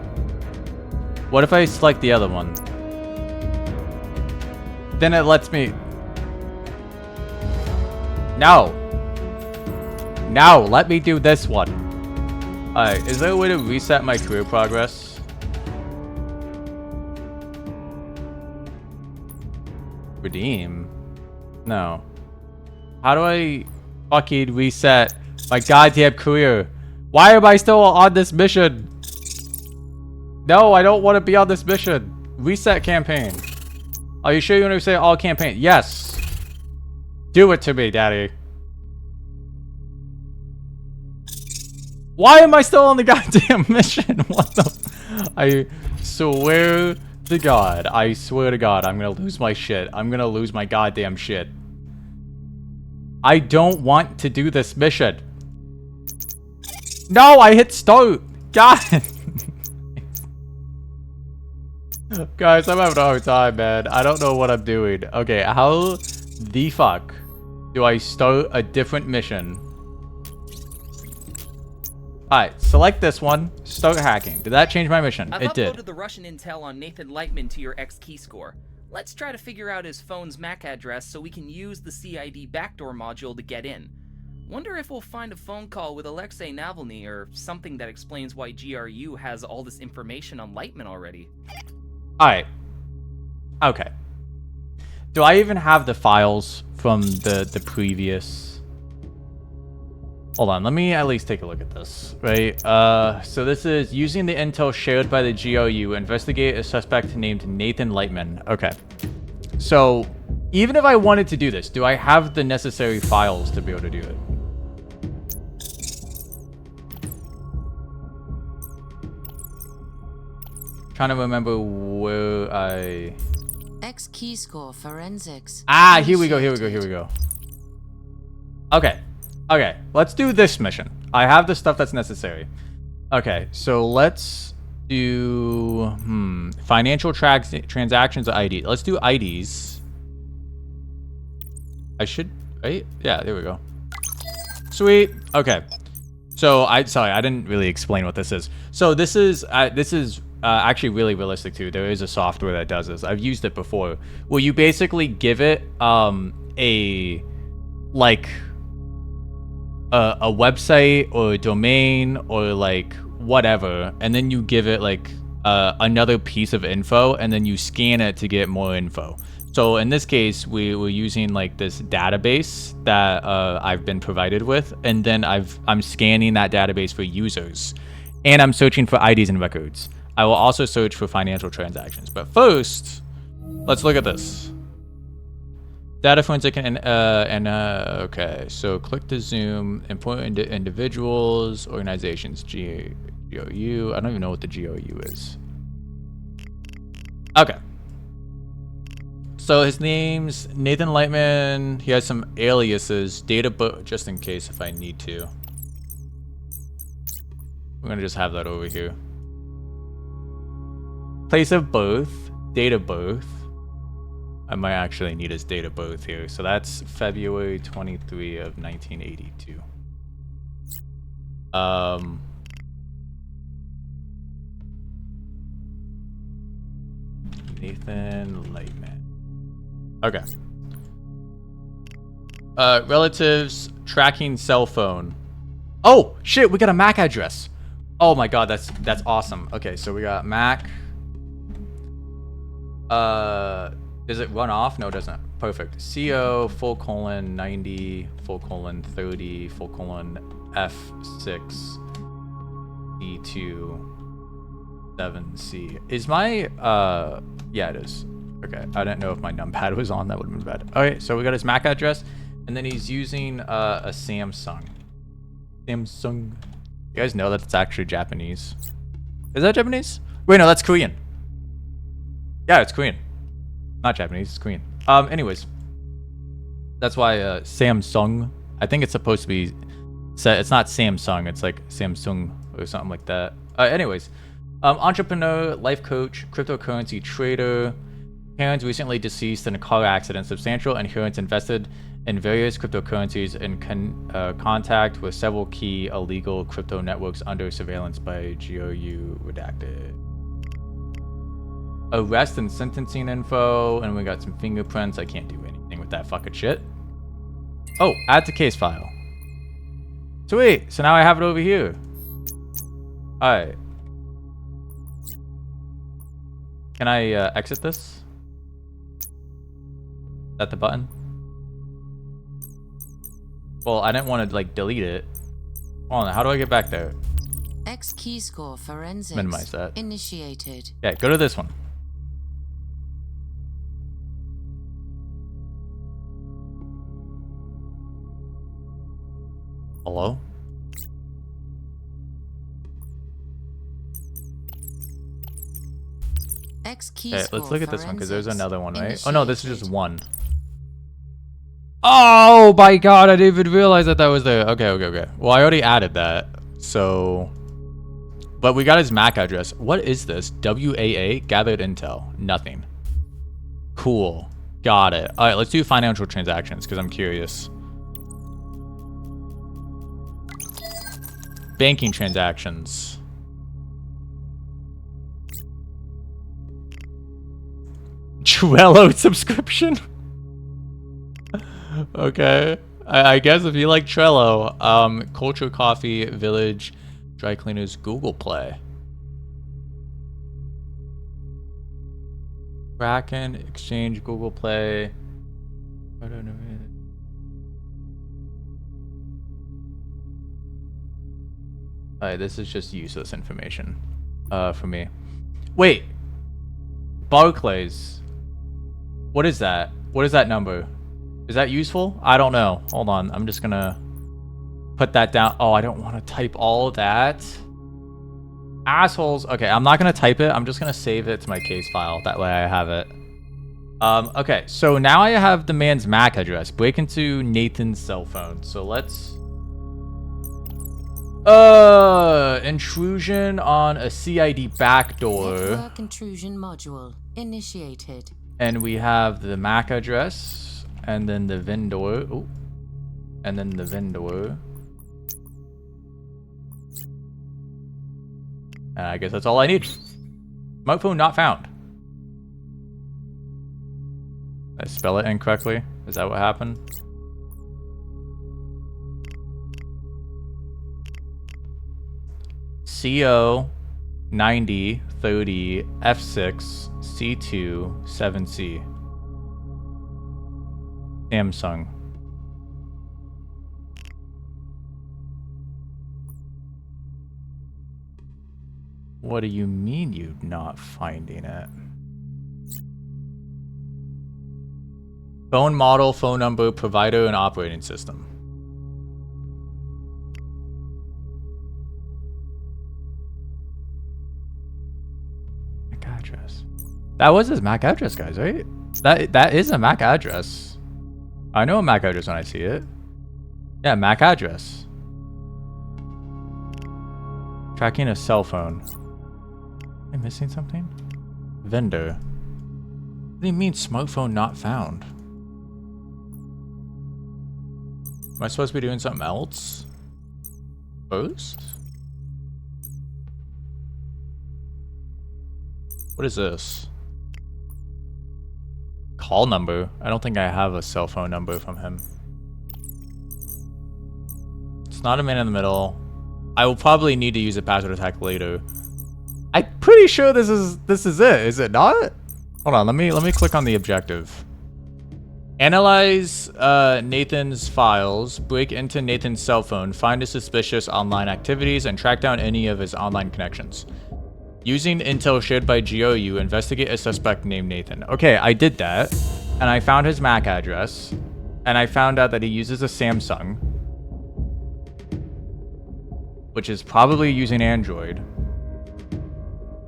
What if I select the other one? Then it lets me... No. No, let me do this one. Alright, is there a way to reset my career progress? Redeem? No. How do I fucking reset my goddamn career? Why am I still on this mission? No, I don't want to be on this mission. Reset campaign. Are you sure you want to say all campaign? Yes. Do it to me, daddy. Why am I still on the goddamn mission? What the... I swear to God. I swear to God. I'm going to lose my shit. I'm going to lose my goddamn shit. I don't want to do this mission. No, I hit start. God. Guys, I'm having a hard time, man. I don't know what I'm doing. Okay, how the fuck do I start a different mission? Alright, select this one. Start hacking. Did that change my mission? I've It did. uploaded the Russian intel on Nathan Lightman to your X-Key score. Let's try to figure out his phone's MAC address so we can use the CID backdoor module to get in. Wonder if we'll find a phone call with Alexei Navalny or something that explains why GRU has all this information on Lightman already. Alright. Okay. Do I even have the files from the previous... Hold on, let me at least take a look at this, right? So this is using the intel shared by the GRU, investigate a suspect named Nathan Lightman. Okay. So, even if I wanted to do this, do I have the necessary files to be able to do it? Trying to remember where I... X key score forensics. Ah, here we go, here we go, here we go. Okay. Okay, let's do this mission. I have the stuff that's necessary. Okay, so let's do... Financial transactions ID. Let's do IDs. I should... Right? Yeah, there we go. Sweet. Okay. So sorry, I didn't really explain what this is. So this is actually really realistic too. There is a software that does this. I've used it before, where you basically give it a like a website or a domain or like whatever, and then you give it like another piece of info, and then you scan it to get more info. So in this case, we're using like this database that I've been provided with, and then I'm scanning that database for users, and I'm searching for IDs and records. I will also search for financial transactions. But first, let's look at this. Data forensic okay. So click to zoom. Important individuals, organizations, GOU. I don't even know what the GOU is. Okay. So his name's Nathan Lightman. He has some aliases. Date of birth, just in case if I need to. We're gonna just have that over here. Place of birth, date of birth. I might actually need his date of birth here. So that's February 23 of 1982. Nathan Lightman. Okay. Relatives, tracking cell phone. Oh shit, we got a MAC address. Oh my god, that's awesome. Okay, so we got MAC. Does it run off? No, it doesn't. Perfect. CO :90 :30 F6 E2 7C. Is my yeah, it is. Okay, I didn't know if my numpad was on. That would have been bad. Okay, so we got his MAC address, and then he's using a Samsung. Samsung. You guys know that it's actually Japanese. Is that Japanese? Wait, no, that's Korean. Yeah, it's Korean. Not Japanese, it's Korean. Anyways, that's why Samsung. I think it's supposed to be. It's not Samsung. It's like Samsung or something like that. Anyways, entrepreneur, life coach, cryptocurrency trader. Parents recently deceased in a car accident. Substantial inheritance invested in various cryptocurrencies, in contact with several key illegal crypto networks under surveillance by GOU redacted. Arrest and sentencing info, and we got some fingerprints. I can't do anything with that fucking shit. Oh, add to case file. Sweet. So now I have it over here. All right. Can I exit this? Is that the button? Well, I didn't want to like delete it. Hold on, how do I get back there? X key score forensics. Minimize that. Initiated. Yeah, go to this one. Hello? X key Okay, score let's look at this one because there's forensics. another one, right? Initiated. Oh no, this is just one. Oh my god, I didn't even realize that was there. Okay. Well, I already added that, so... But we got his MAC address. What is this? WAA? Gathered intel. Nothing. Cool. Got it. Alright, let's do financial transactions because I'm curious. Banking transactions. Trello subscription? Okay. I guess if you like Trello, Culture Coffee, Village, Dry Cleaners, Google Play. Kraken, Exchange, Google Play. I don't know. Alright, this is just useless information for me. Wait. Barclays. What is that? What is that number? Is that useful? I don't know. Hold on. I'm just gonna put that down. Oh, I don't want to type all of that. Assholes. Okay, I'm not gonna type it. I'm just gonna save it to my case file. That way I have it. Okay, so now I have the man's MAC address. Break into Nathan's cell phone. So let's... intrusion on a CID backdoor. Network intrusion module initiated. And we have the MAC address, and then the vendor. Oh, and then the vendor. And I guess that's all I need. Smartphone not found. Did I spell it incorrectly? Is that what happened? CO 90 30 F6 C2 7C. Samsung. What do you mean you're not finding it? Phone model, phone number, provider, and operating system. MAC address. That was his MAC address, guys, right? That is a MAC address. I know a MAC address when I see it. Yeah, MAC address. Tracking a cell phone. Am I missing something? Vendor. What do you mean smartphone not found? Am I supposed to be doing something else? Post? What is this? Call number? I don't think I have a cell phone number from him. It's not a man in the middle. I will probably need to use a password attack later. I'm pretty sure this is it. Is it not? Hold on, let me click on the objective. Analyze Nathan's files, break into Nathan's cell phone, find his suspicious online activities, and track down any of his online connections. Using intel shared by GOU, investigate a suspect named Nathan. Okay, I did that, and I found his MAC address, and I found out that he uses a Samsung, which is probably using Android.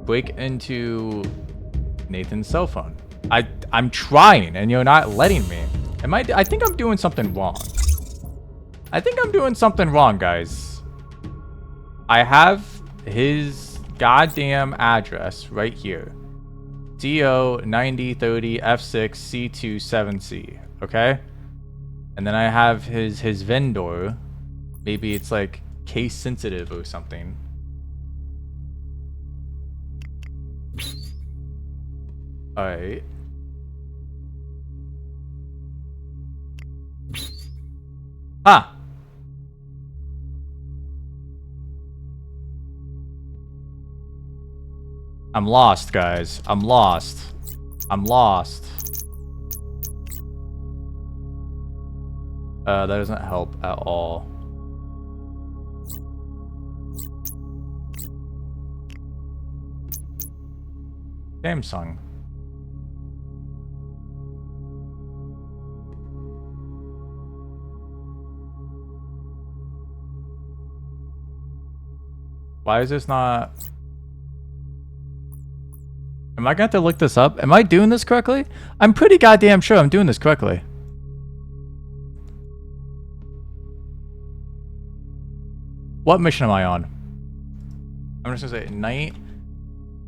Break into Nathan's cell phone. I'm trying, and you're not letting me. I think I'm doing something wrong. I think I'm doing something wrong, guys. I have his goddamn address right here. CO 9030 F6 C2 7C. Okay? And then I have his vendor. Maybe it's like case sensitive or something. Alright. Ah! I'm lost, guys. I'm lost. I'm lost. That doesn't help at all. Samsung. Why is this not... Am I gonna have to look this up? Am I doing this correctly? I'm pretty goddamn sure I'm doing this correctly. What mission am I on? I'm just gonna say Nite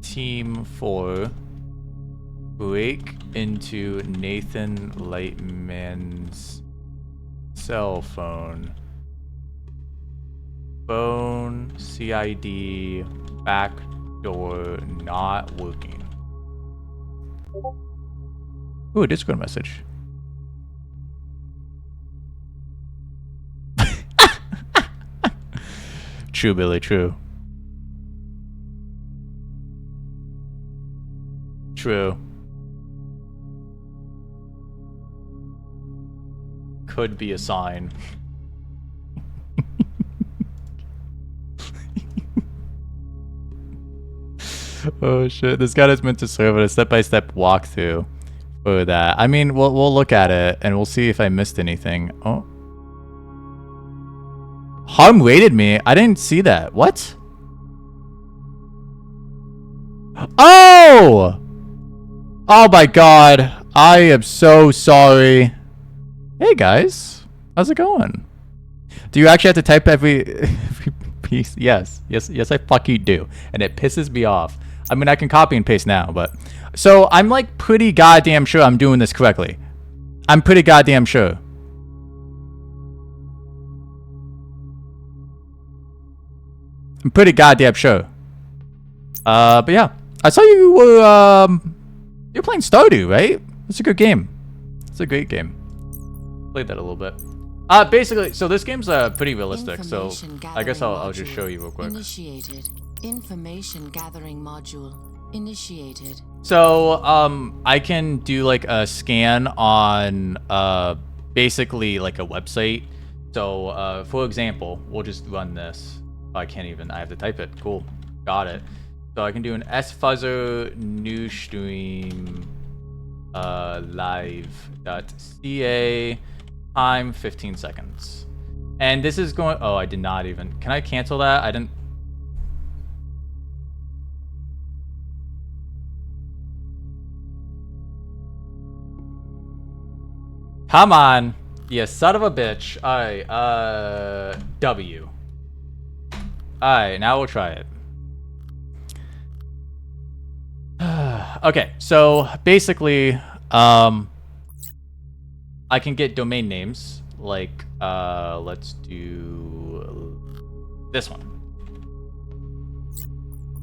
Team 4. Break into Nathan Lightman's cell phone. Phone CID backdoor not working. Ooh, a Discord message. True, Billy, true. True. Could be a sign. Oh shit, this guy is meant to serve a step-by-step walkthrough for that. I mean, we'll look at it and we'll see if I missed anything. Oh. Harm rated me? I didn't see that. What? Oh! Oh my god. I am so sorry. Hey guys. How's it going? Do you actually have to type every piece? Yes. Yes, I fucking do. And it pisses me off. I mean, I can copy and paste now, but... So, I'm like pretty goddamn sure I'm doing this correctly. I'm pretty goddamn sure. I'm pretty goddamn sure. But yeah, I saw you were you're playing Stardew, right? It's a good game. It's a great game. Played that a little bit. Basically, so this game's pretty realistic. So I guess I'll just show you real quick. Initiated. Information gathering module initiated. So I can do like a scan on basically like a website. So for example, we'll just run this. Oh, I can't even. I have to type it. Cool. Got it. So I can do an sfuzzer new stream live.ca time 15 seconds. And this is going. Oh, I did not even. Can I cancel that? I didn't. Come on, you son of a bitch. Alright, W. Alright, now we'll try it. Okay, so basically, I can get domain names. Like, let's do this one.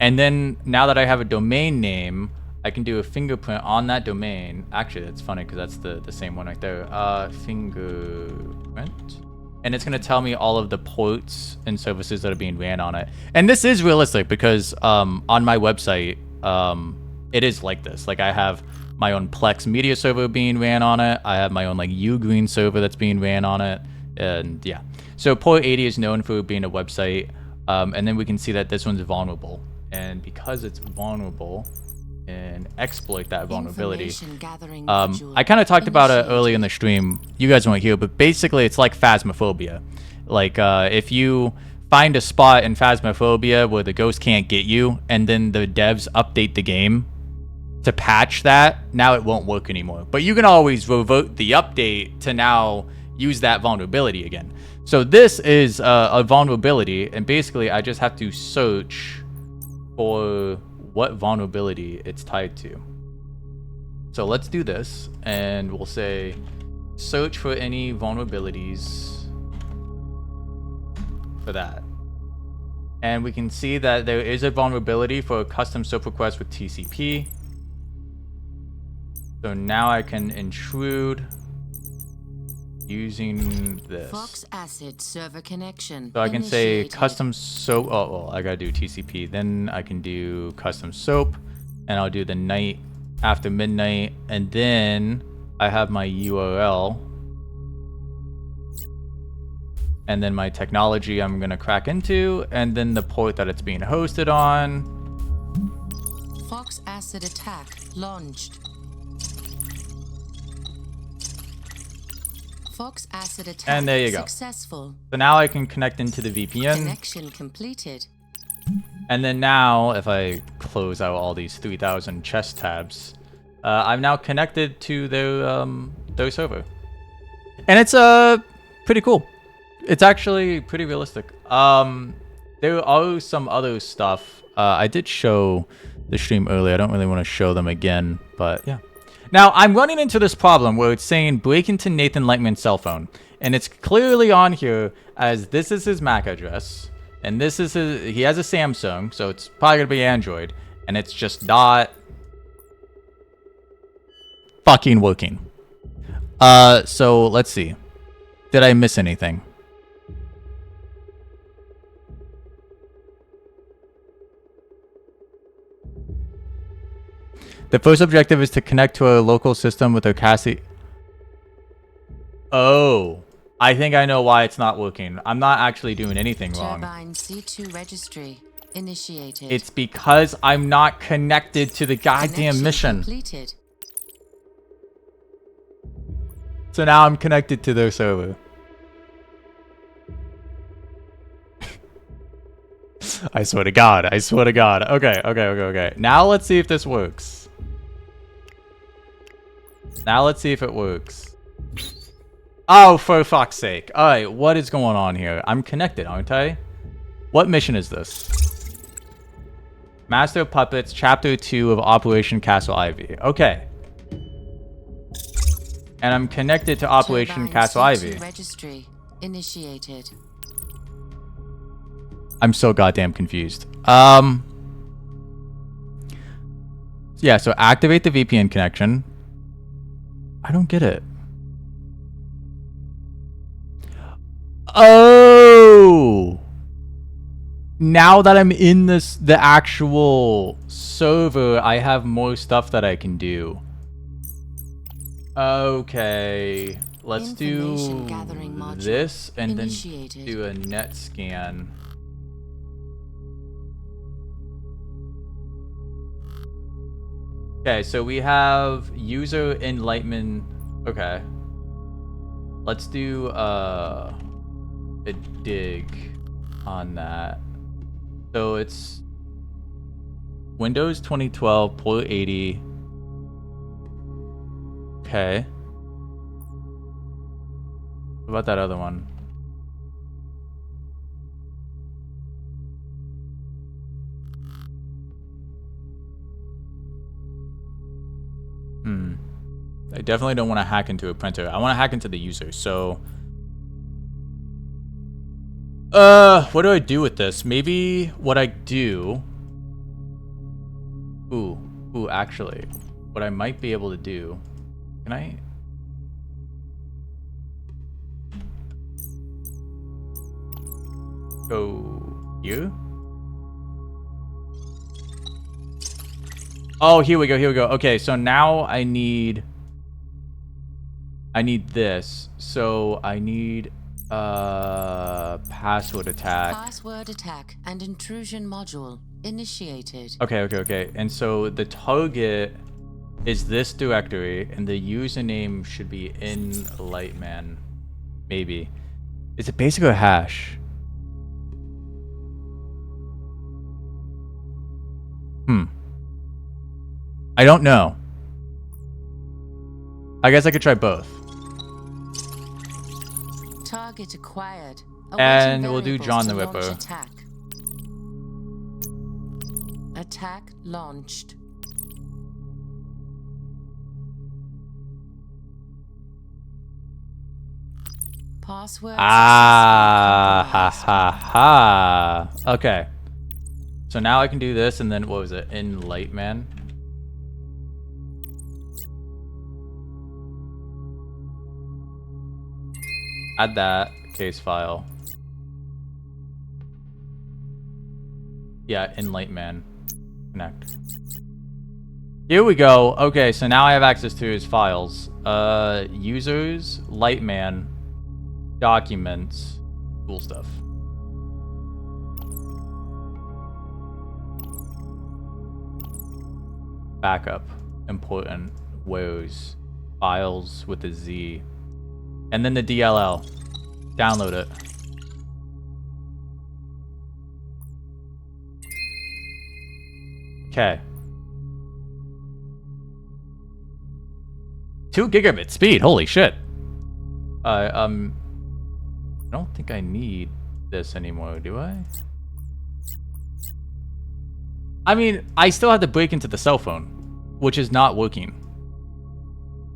And then, now that I have a domain name, I can do a fingerprint on that domain. Actually, that's funny because that's the same one right there. Fingerprint. And it's going to tell me all of the ports and services that are being ran on it. And this is realistic because on my website, it is like this. Like I have my own Plex media server being ran on it. I have my own like Ugreen server that's being ran on it. And yeah. So port 80 is known for being a website. And then we can see that this one's vulnerable. And because it's vulnerable, and exploit that vulnerability. I kind of talked about it early in the stream. You guys weren't here, but basically it's like Phasmophobia. Like if you find a spot in Phasmophobia where the ghost can't get you, and then the devs update the game to patch that, now it won't work anymore. But you can always revoke the update to now use that vulnerability again. So this is a vulnerability, and basically I just have to search for what vulnerability it's tied to. So let's do this, and we'll say search for any vulnerabilities for that. And we can see that there is a vulnerability for a custom SOAP request with TCP. So now I can intrude using this. Fox Acid server connection. So I can say custom SOAP. Oh, well, I gotta do TCP. Then I can do custom SOAP, and I'll do the night after midnight, and then I have my URL, and then my technology I'm gonna crack into, and then the port that it's being hosted on. Fox Acid attack launched. Fox Acid attack and there you go. Successful. So now I can connect into the VPN. Connection completed. And then now, if I close out all these 3,000 chest tabs, I'm now connected to their server. And it's pretty cool. It's actually pretty realistic. There are some other stuff. I did show the stream earlier. I don't really want to show them again, but yeah. Now, I'm running into this problem where it's saying break into Nathan Lightman's cell phone. And it's clearly on here as this is his MAC address. And this is he has a Samsung, so it's probably going to be Android. And it's just not fucking working. So let's see. Did I miss anything? The first objective is to connect to a local system with a Cassie. Oh, I think I know why it's not working. I'm not actually doing anything wrong. Turbine C2 registry initiated. It's because I'm not connected to the goddamn Connection mission. Completed. So now I'm connected to their server. I swear to God. I swear to God. Okay. Now let's see if this works. Now let's see if it works. Oh, for fuck's sake. Alright, what is going on here? I'm connected, aren't I? What mission is this? Master of Puppets, Chapter 2 of Operation Castle Ivy. Okay. And I'm connected to Operation Turbine Castle C2 Ivy. Registry initiated. I'm so goddamn confused. yeah, so activate the VPN connection. I don't get it. Oh! Now that I'm in the actual server, I have more stuff that I can do. Okay. Let's do Information gathering module this and initiated. then do a net scan. Okay, so we have user enlightenment. Okay. Let's do a dig on that. So it's Windows 2012 port 80. Okay. What about that other one? I definitely don't want to hack into a printer. I want to hack into the user. So, what do I do with this? Maybe what I do. Ooh, actually, what I might be able to do. Can I? Go here? Oh, here we go. Okay, so now I need this. So I need password attack. Password attack and intrusion module initiated. Okay. And so the target is this directory, and the username should be in Lightman. Maybe. Is it basic or hash? I don't know. I guess I could try both. Target acquired. And we'll do Awaiting John the variables to Ripper. launch attack. Attack launched. Password Ah, ha successfully compromised. ha ha. Okay. So now I can do this, and then what was it? In Lightman. Add that case file. Yeah, in Lightman. Connect. Here we go. Okay, so now I have access to his files. Users, Lightman, documents, cool stuff. Backup, important, woes, files with a Z. And then the DLL. Download it. Okay. 2 gigabit speed, holy shit. I don't think I need this anymore, do I? I mean, I still have to break into the cell phone, which is not working.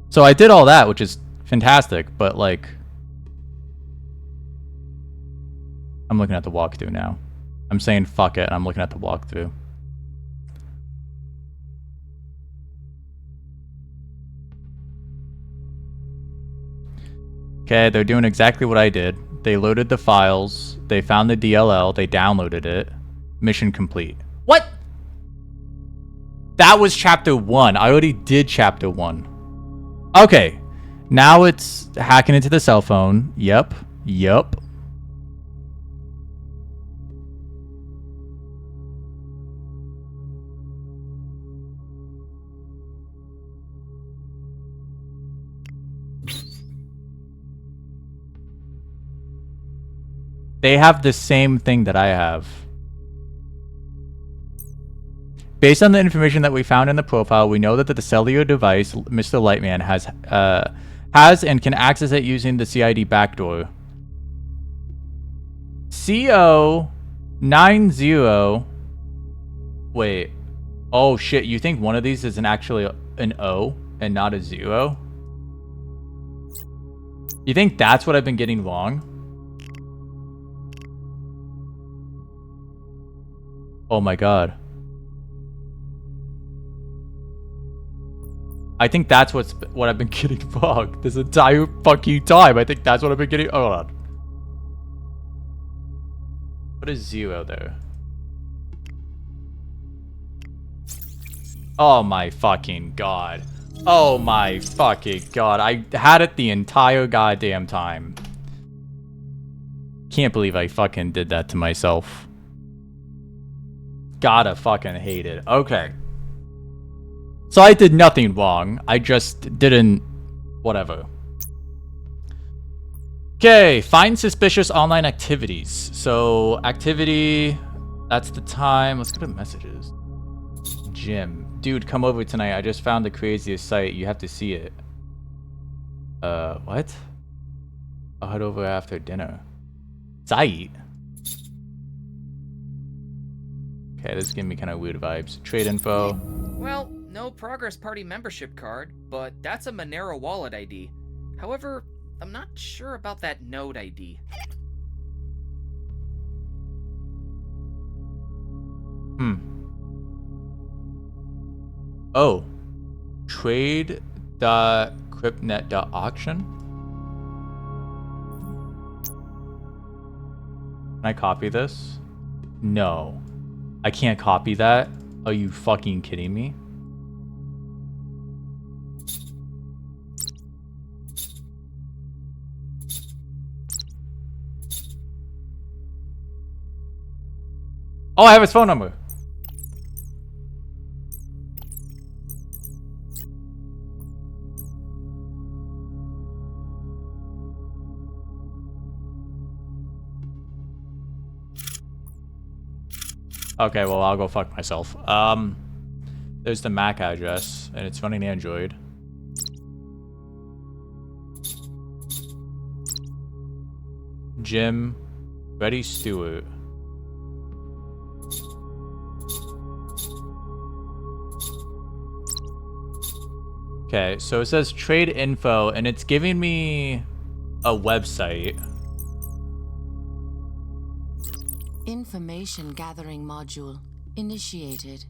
So I did all that, which is fantastic, but like... I'm looking at the walkthrough now. I'm saying fuck it, and I'm looking at the walkthrough. Okay, they're doing exactly what I did. They loaded the files, they found the DLL, they downloaded it. Mission complete. What? That was chapter 1. I already did chapter 1. Okay. Now it's hacking into the cell phone. Yep. They have the same thing that I have. Based on the information that we found in the profile, we know that the cellular device, Mr. Lightman, has and can access it using the CID backdoor. CO90. Wait. Oh shit, you think one of these is actually an O and not a 0? You think that's what I've been getting wrong? Oh my god. I think that's what I've been getting fucked this entire fucking time. I think that's what I've been getting. Hold on. What is 0 there? Oh my fucking god. Oh my fucking god. I had it the entire goddamn time. Can't believe I fucking did that to myself. Gotta fucking hate it. Okay. So I did nothing wrong. I just didn't... Whatever. Okay, find suspicious online activities. So, activity... That's the time. Let's go to messages. Jim. Dude, come over tonight. I just found the craziest site. You have to see it. What? I'll head over after dinner. Site? Okay, this is giving me kind of weird vibes. Trade info. Well, no Progress Party membership card, but that's a Monero wallet ID. However, I'm not sure about that node ID. Oh. Trade.cryptnet.auction? Can I copy this? No. I can't copy that? Are you fucking kidding me? Oh, I have his phone number. Okay, well, I'll go fuck myself. There's the MAC address, and it's running Android. Jim, Betty Stewart. Okay, so it says trade info, and it's giving me a website. Information gathering module initiated.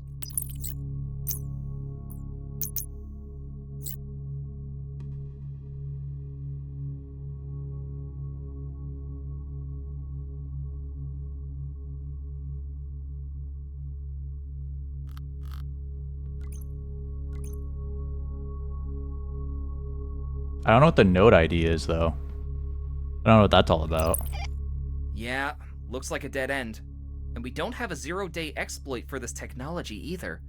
I don't know what the node ID is, though. I don't know what that's all about. Yeah, looks like a dead end. And we don't have a zero-day exploit for this technology either.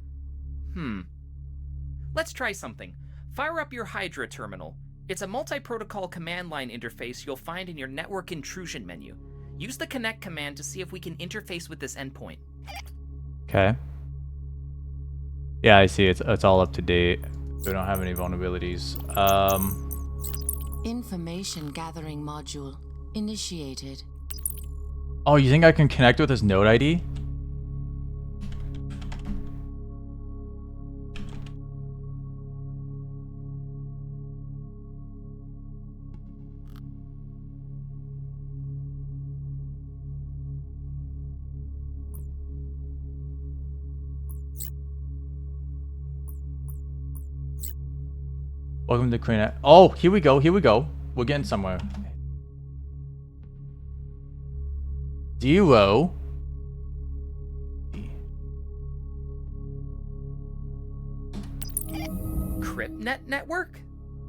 Let's try something. Fire up your Hydra terminal. It's a multi-protocol command line interface you'll find in your network intrusion menu. Use the connect command to see if we can interface with this endpoint. Okay. Yeah, I see. It's all up to date. We don't have any vulnerabilities. Information gathering module initiated. Oh, you think I can connect with this node ID? Welcome to Korea. Oh, here we go. Here we go. We're getting somewhere. 0. CryptNet network?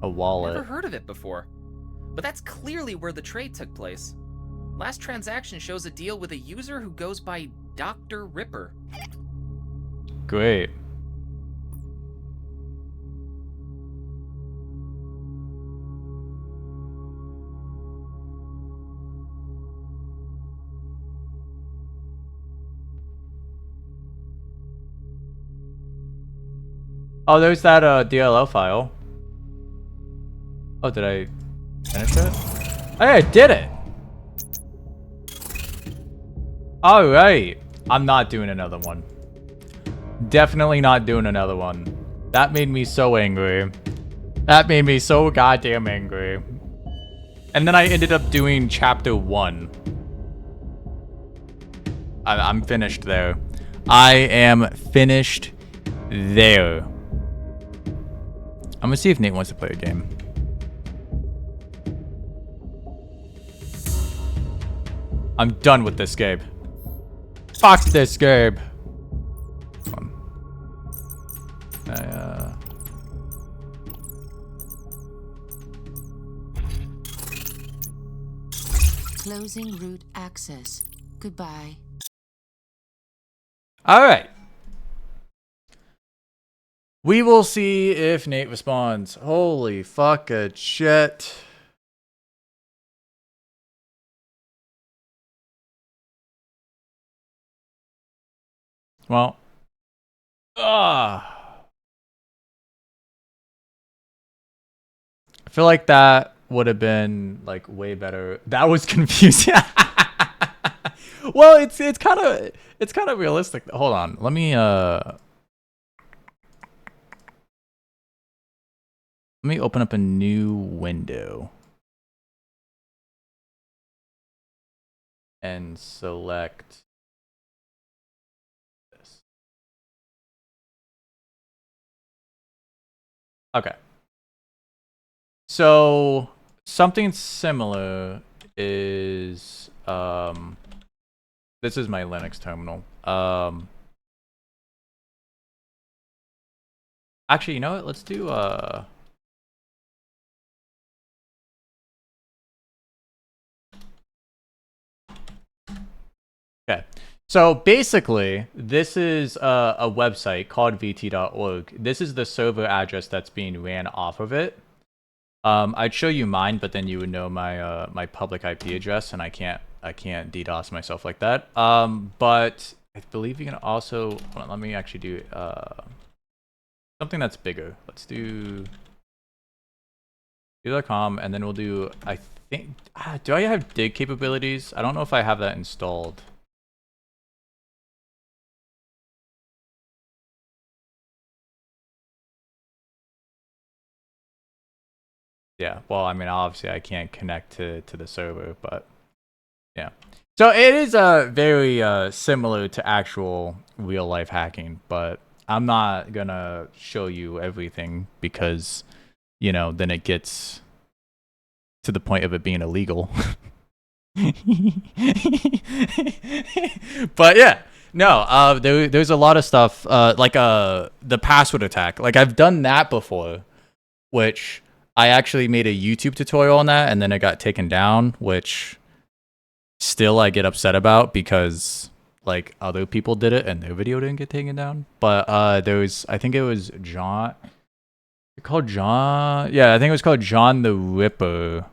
A wallet. Never heard of it before. But that's clearly where the trade took place. Last transaction shows a deal with a user who goes by Dr. Ripper. Great. Oh, there's that DLL file. Oh, did I finish it? Hey, I did it! Alright. I'm not doing another one. Definitely not doing another one. That made me so angry. That made me so goddamn angry. And then I ended up doing chapter 1. I'm finished there. I am finished there. I'm gonna see if Nate wants to play a game. I'm done with this, Gabe. Fuck this, Gabe. Closing route access. Goodbye. All right. We will see if Nate responds. Holy fucking shit. Well. I feel like that would have been like way better. That was confusing. Well, it's kind of realistic. Hold on. Let me open up a new window and select this. Okay. So something similar is this is my Linux terminal. Actually, you know what? Let's do okay. So basically, this is a website called vt.org. This is the server address that's being ran off of it. I'd show you mine, but then you would know my my public IP address, and I can't DDoS myself like that. But I believe you can also hold on, let me actually do something that's bigger. Let's do .com, and then we'll do, I think, do I have dig capabilities? I don't know if I have that installed. Yeah, well, I mean, obviously I can't connect to the server, but yeah. So it is very similar to actual real life hacking, but I'm not gonna show you everything because, you know, then it gets to the point of it being illegal. But yeah, no, there's a lot of stuff like the password attack. Like I've done that before, which I actually made a YouTube tutorial on that, and then it got taken down, which still I get upset about because like other people did it and their video didn't get taken down. But there was, I think it was John, called John. Yeah, I think it was called John the Ripper.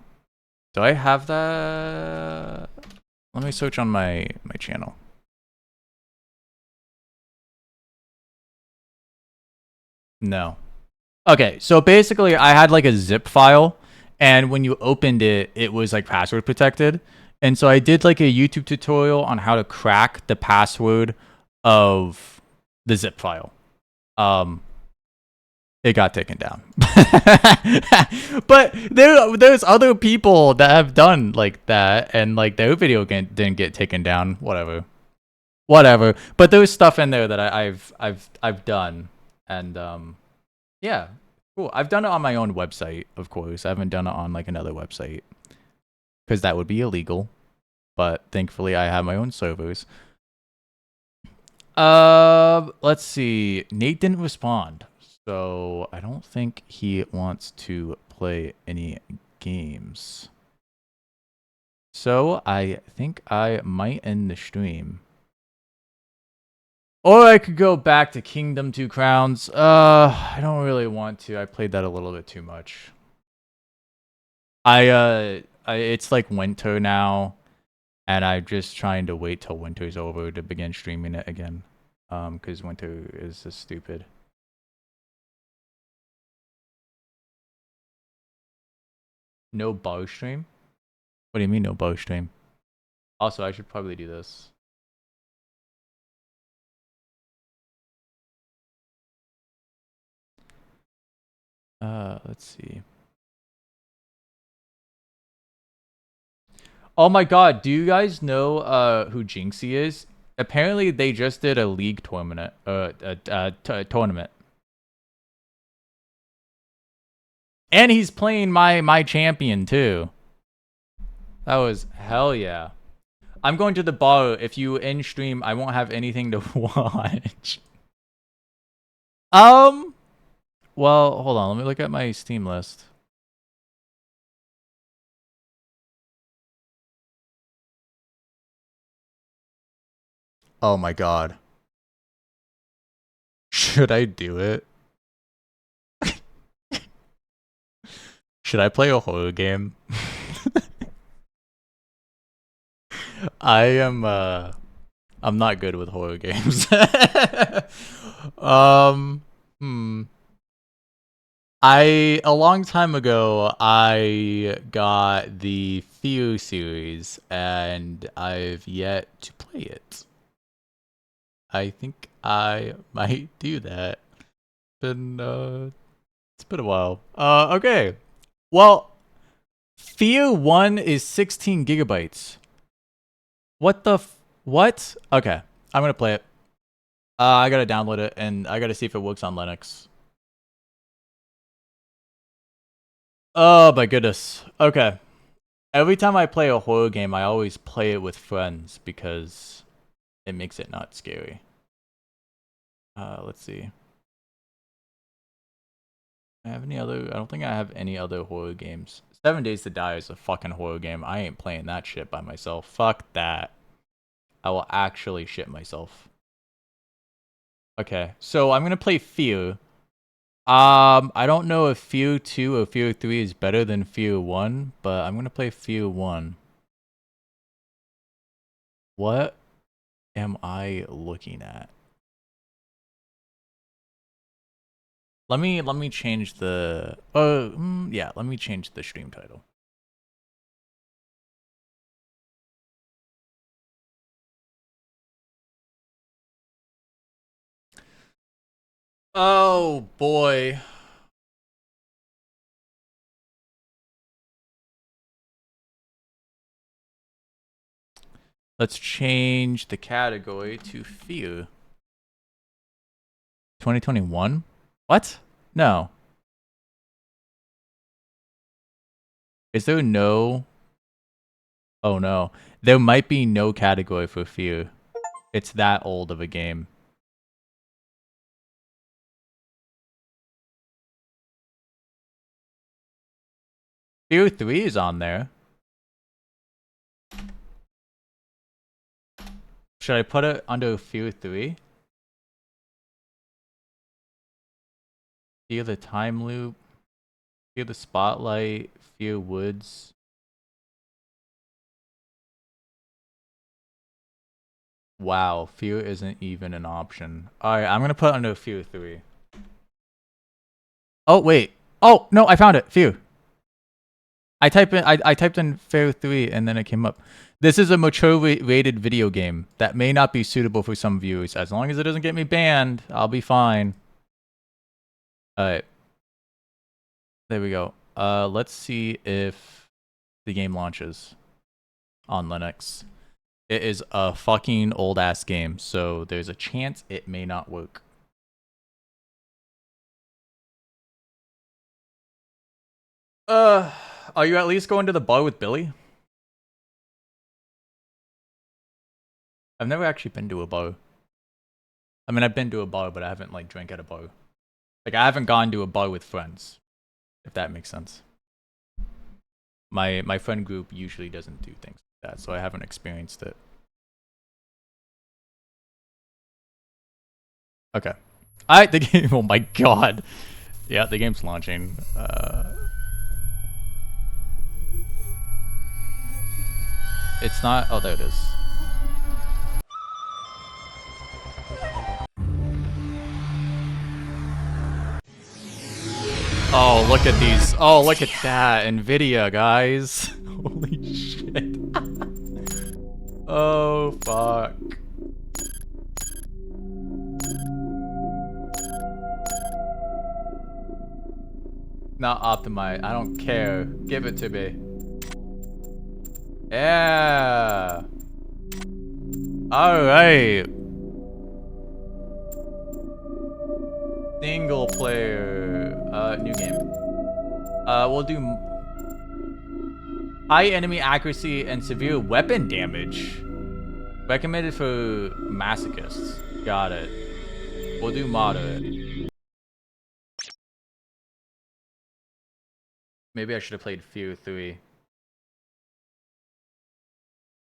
Do I have that? Let me search on my channel. No. Okay, so basically I had like a zip file, and when you opened it, it was like password protected. And so I did like a YouTube tutorial on how to crack the password of the zip file. It got taken down. But there's other people that have done like that, and like their video didn't get taken down. Whatever. But there's stuff in there that I've done, and yeah, cool. I've done it on my own website, of course. I haven't done it on like another website because that would be illegal. But thankfully, I have my own servers. Let's see. Nate didn't respond, so I don't think he wants to play any games. So I think I might end the stream. Or I could go back to Kingdom Two Crowns. I don't really want to. I played that a little bit too much. It's like winter now, and I'm just trying to wait till winter's over to begin streaming it again. Because winter is just stupid. No bow stream? What do you mean no bow stream? Also, I should probably do this. Let's see. Oh my god, do you guys know who Jinxie is? Apparently they just did a league tournament, tournament. And he's playing my champion too. That was hell yeah. I'm going to the bar. If you in stream, I won't have anything to watch. Well, hold on. Let me look at my Steam list. Oh my god. Should I do it? Should I play a horror game? I'm not good with horror games. Hmm. A long time ago, I got the Fear series, and I've yet to play it. I think I might do that. It's been a while. Okay. Well, Fear 1 is 16 gigabytes. What? Okay. I'm gonna play it. I gotta download it, and I gotta see if it works on Linux. Oh my goodness. Okay. Every time I play a horror game, I always play it with friends because it makes it not scary. Let's see. I have any other? I don't think I have any other horror games. 7 Days to Die is a fucking horror game. I ain't playing that shit by myself. Fuck that. I will actually shit myself. Okay, so I'm gonna play Fear. I don't know if Fear 2 or Fear 3 is better than Fear 1, but I'm gonna play Fear 1. What am I looking at? Let me change the yeah, let me change the stream title. Oh boy. Let's change the category to Fear. 2021? What? No. Is there no? Oh no. There might be no category for Fear. It's that old of a game. Fear 3 is on there. Should I put it under Fear 3? Fear the Time Loop. Fear the Spotlight. Fear Woods. Wow, Fear isn't even an option. Alright, I'm gonna put it under Fear 3. Oh, wait. Oh, no, I found it. Fear. I typed in Fear 3 and then it came up. This is a mature rated video game that may not be suitable for some viewers. As long as it doesn't get me banned, I'll be fine. Alright. There we go. Let's see if the game launches on Linux. It is a fucking old ass game, so there's a chance it may not work. Are you at least going to the bar with Billy? I've never actually been to a bar. I mean, I've been to a bar, but I haven't like drank at a bar. Like, I haven't gone to a bar with friends, if that makes sense. My friend group usually doesn't do things like that, so I haven't experienced it. Okay. The game. Oh my god. Yeah, the game's launching. It's not. Oh, there it is. Oh, look at these. Oh, look at that. NVIDIA, guys. Holy shit. Oh, fuck. Not optimized. I don't care. Give it to me. Yeah. Alright. Single player. New game. We'll do high enemy accuracy and severe weapon damage. Recommended for masochists. Got it. We'll do moderate. Maybe I should have played Fear 3.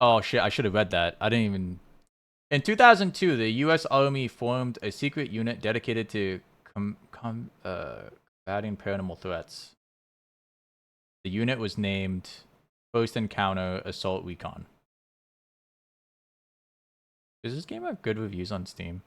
Oh shit, I should have read that. I didn't even... In 2002, the U.S. Army formed a secret unit dedicated to combating paranormal threats. The unit was named First Encounter Assault Recon. Does this game have good reviews on Steam?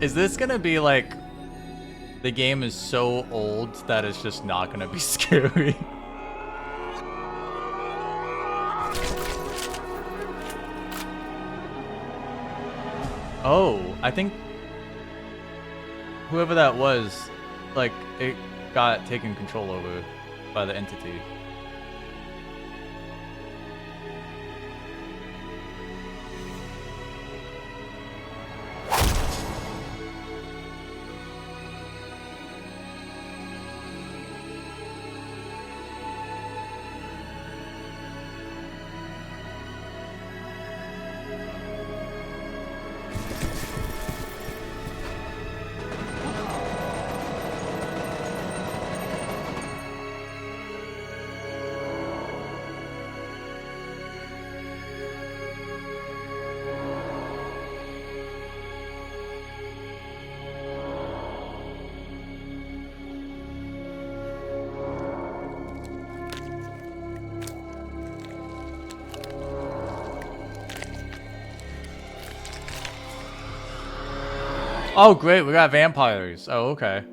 Is this gonna be like the game is so old that it's just not gonna be scary? Oh, I think whoever that was, like, it got taken control over by the entity. Oh, great, we got vampires. Oh, okay.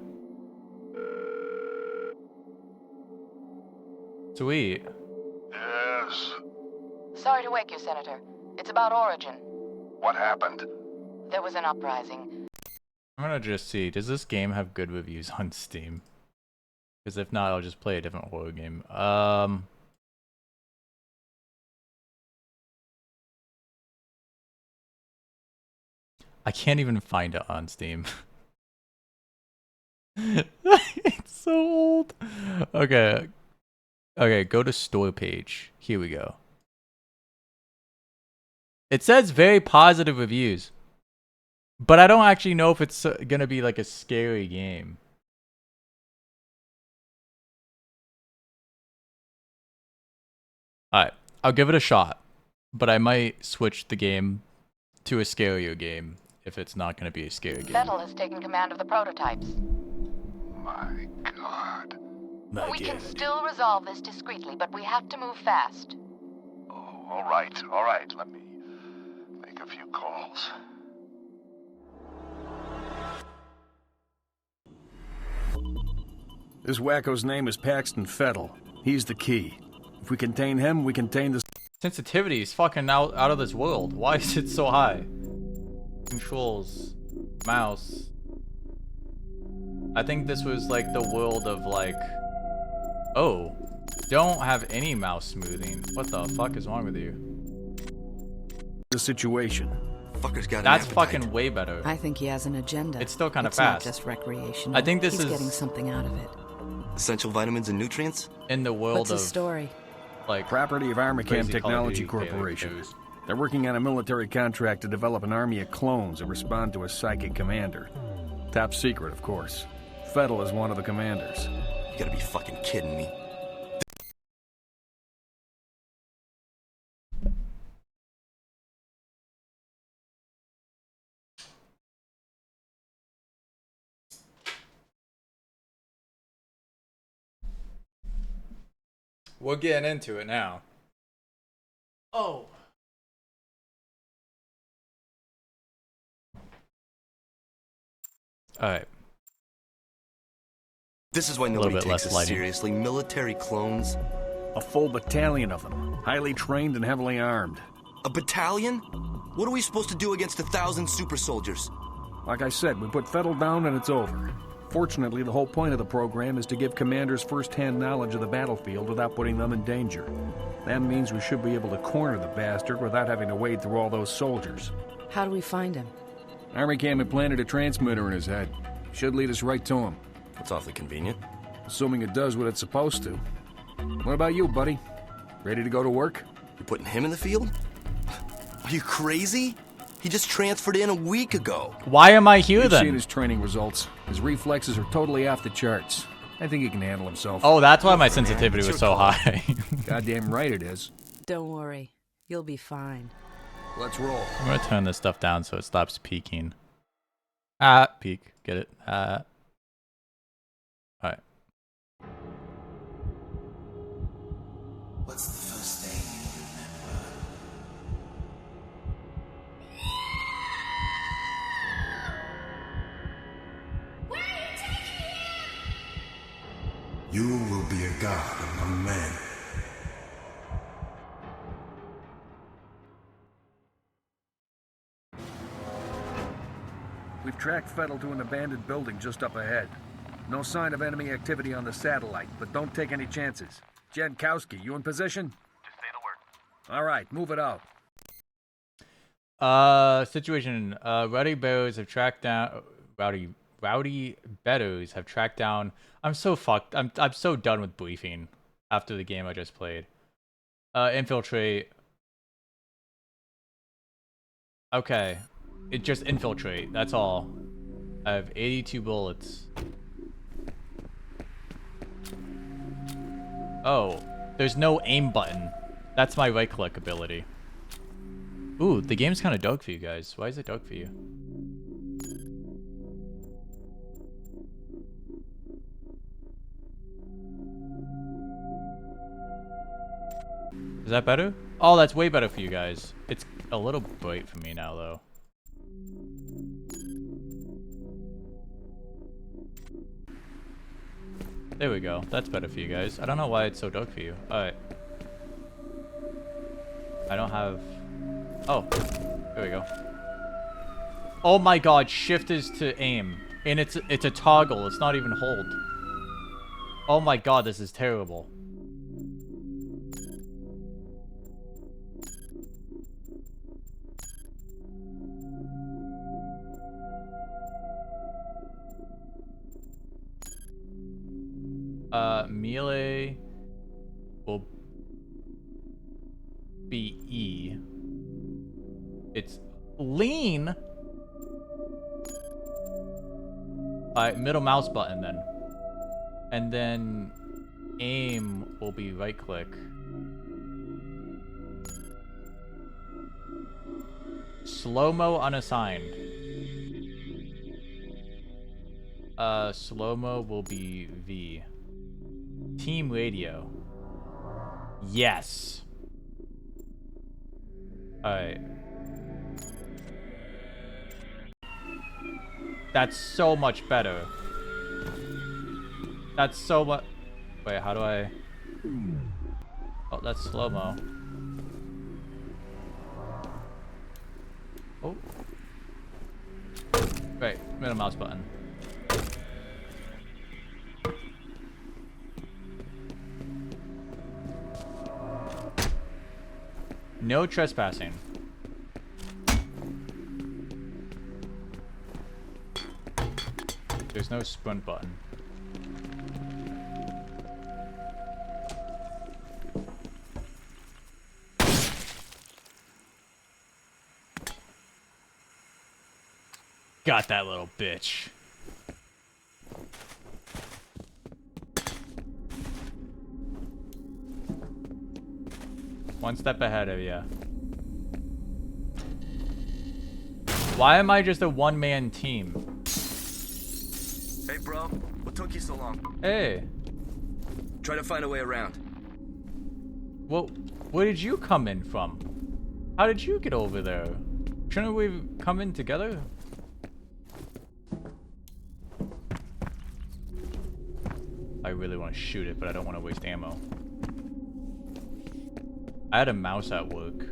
Sweet. Yes. Sorry to wake you, Senator. It's about Origin. What happened? There was an uprising. I'm gonna just see, does this game have good reviews on Steam? Because if not, I'll just play a different horror game. I can't even find it on Steam. It's so old. Okay. Okay, go to store page. Here we go. It says very positive reviews. But I don't actually know if it's gonna be like a scary game. Alright, I'll give it a shot. But I might switch the game to a scarier game if it's not gonna be a scary game. Fettel has taken command of the prototypes. My God. We can still resolve this discreetly, but we have to move fast. Oh, all right, all right. Let me make a few calls. This wacko's name is Paxton Fettel. He's the key. If we contain him, we contain the... Sensitivity is fucking out of this world. Why is it so high? Controls. Mouse. I think this was like the world of like... Oh. Don't have any mouse smoothing. What the fuck is wrong with you? The situation. Fucker's got an That's appetite. fucking way better. I think he has an agenda. It's still kind of It's fast. not just recreational. I think this He's is getting something out of it. Essential vitamins and nutrients? in the world What's of his story? like Property of Armacam crazy Technology Call of Duty Corporation. characters. They're working on a military contract to develop an army of clones that respond to a psychic commander. Top secret, of course. Fettel is one of the commanders. You gotta be fucking kidding me. we're getting into it now. Oh. Alright. This is why little nobody bit takes less us lighting. seriously. Military clones. A full battalion of them, highly trained and heavily armed. A battalion? What are we supposed to do against 1,000 super soldiers? Like I said, we put Fettel down and it's over. Fortunately, the whole point of the program is to give commanders first-hand knowledge of the battlefield without putting them in danger. That means we should be able to corner the bastard without having to wade through all those soldiers. How do we find him? Army Cam implanted a transmitter in his head. Should lead us right to him. That's awfully convenient. Assuming it does what it's supposed to. What about you, buddy? Ready to go to work? You're putting him in the field? Are you crazy? He just transferred in a week ago. Why am I here You've then? seen his training results. His reflexes are totally off the charts. I think he can handle himself. Oh, that's why my sensitivity was so high. Goddamn right it is. Don't worry. You'll be fine. Let's roll. I'm gonna turn this stuff down so it stops peaking. Peak. Get it? Alright. What's the first thing you remember? Where are you taking him? You will be a god among men. We've tracked Fettel to an abandoned building just up ahead. No sign of enemy activity on the satellite, but don't take any chances. Jankowski, you in position? Just say the word. All right, move it out. Situation. Rowdy Beddoes have tracked down. Rowdy Beddoes have tracked down. I'm so fucked. I'm so done with briefing after the game I just played. Infiltrate. Okay. It just infiltrate. That's all. I have 82 bullets. Oh, there's no aim button. That's my right click ability. Ooh, the game's kind of dark for you guys. Why is it dark for you? Is that better? Oh, that's way better for you guys. It's a little bright for me now, though. There we go. That's better for you guys. I don't know why it's so dark for you. Alright. I don't have... Oh. There we go. Oh my god, shift is to aim. And it's a toggle. It's not even hold. Oh my god, this is terrible. Melee will be E. It's lean. Middle mouse button then. And then aim will be right click. Slow-mo unassigned. Slow-mo will be V. Team radio. Yes. Alright. That's so much better. That's so much... Wait, how do I... Oh, that's slow-mo. Oh. Right, middle mouse button. No trespassing. There's no sprint button. Got that little bitch. One step ahead of you. Why am I just a one-man team? Hey, bro. What took you so long? Hey. Try to find a way around. Well, where did you come in from? How did you get over there? Shouldn't we come in together? I really want to shoot it, but I don't want to waste ammo. I had a mouse at work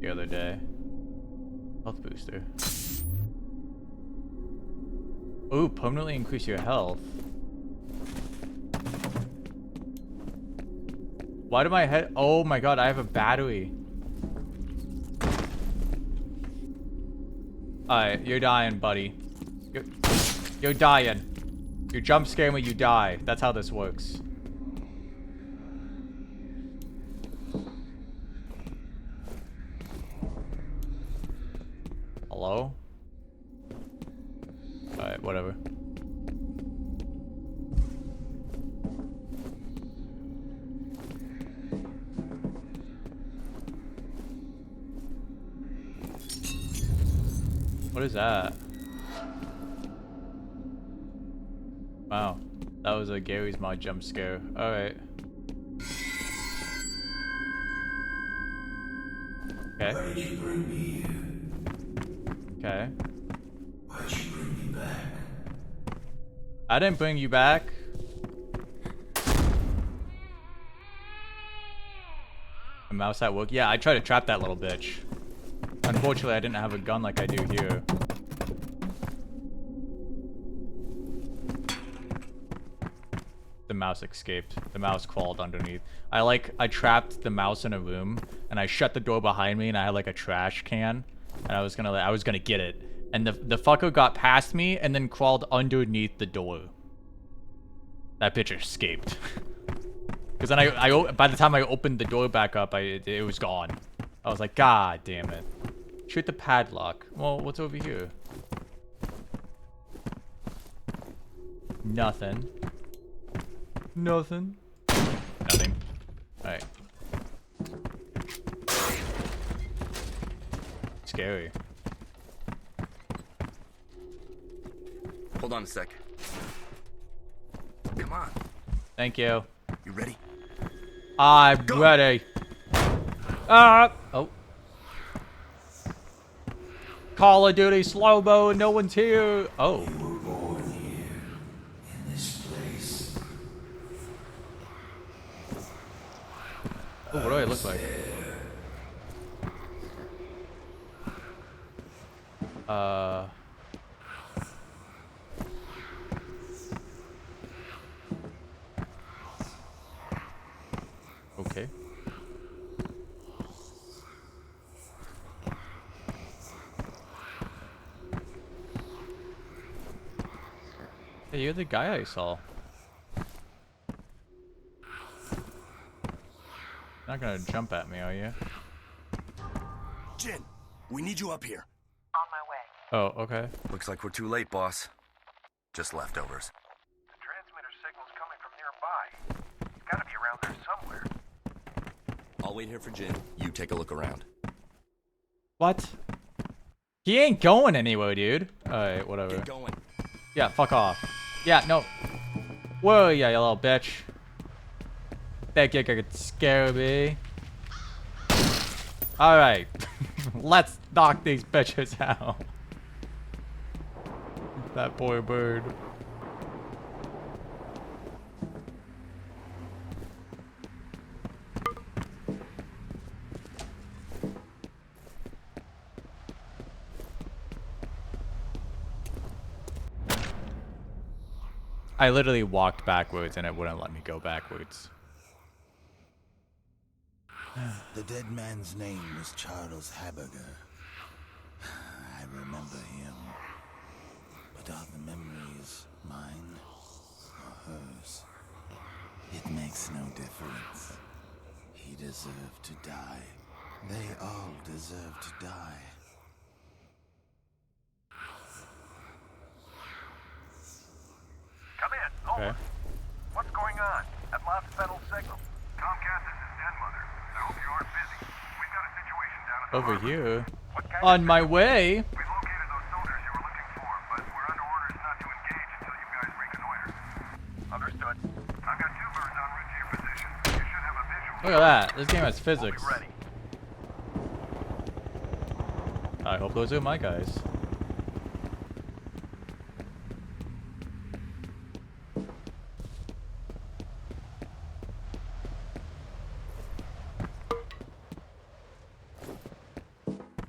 the other day. Health booster. Ooh, permanently increase your health. Why do my head... Oh my god, I have a battery. Alright, you're dying, buddy. You're dying. You jump scare me, you die. That's how this works. Hello? Alright, whatever. What is that? Wow. That was a Gary's Mod jump scare. Alright. Okay. Why did you bring me here? Okay. Why'd you bring me back? I didn't bring you back. A mouse at work? Yeah, I tried to trap that little bitch. Unfortunately, I didn't have a gun like I do here. The mouse escaped. The mouse crawled underneath. I trapped the mouse in a room, and I shut the door behind me, and I had like a trash can, and I was gonna get it, and the fucker got past me and then crawled underneath the door. That bitch escaped. Because then by the time I opened the door back up, it was gone. I was like, God damn it. Shoot the padlock. Well, what's over here? Nothing. Nothing. Nothing. Alright. Scary. Hold on a sec. Come on. Thank you. You ready? I'm ready. Ah! Oh. Call of Duty slow-mo, no one's here. Oh. You were born here, in this place. Oh, what do I look like? Okay. Hey, you're the guy I saw. Not gonna jump at me, are you? Jin, we need you up here. On my way. Oh, okay. Looks like we're too late, boss. Just leftovers. The transmitter signal's coming from nearby. It's gotta be around there somewhere. I'll wait here for Jin. You take a look around. What? He ain't going anywhere, dude. Alright, whatever. Get going. Yeah, fuck off. Yeah, no. Whoa, yeah, you little bitch. Think you could scare me? Alright. Let's knock these bitches out. That poor bird. I literally walked backwards and it wouldn't let me go backwards. The dead man's name was Charles Haberger. I remember him. But are the memories mine or hers? It makes no difference. He deserved to die. They all deserve to die. Come in. Over. Okay. What's going on? I've lost Federal signal. Comcast, this is Den Mother. I hope you aren't busy. We've got a situation down at the Over harbor. here. What kind On of... my way. We've located those soldiers you were looking for, but we're under orders not to engage until you guys reconnoiter. Understood. I've got two birds en route to your position. You should have a visual. Oh, Look at that. This game has physics. Ready. I hope those are my guys.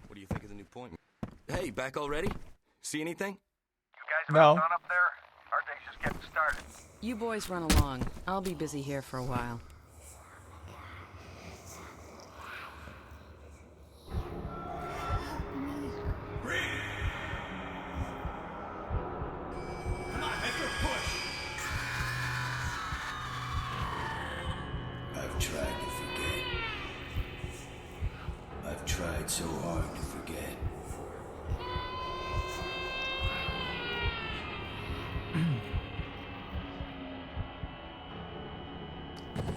What do you think of the new point? Hey, back already? See anything? You guys No. about done up there? Our day's just getting started. You boys run along. I'll be busy here for a while. I've tried to forget. I've tried so hard to forget.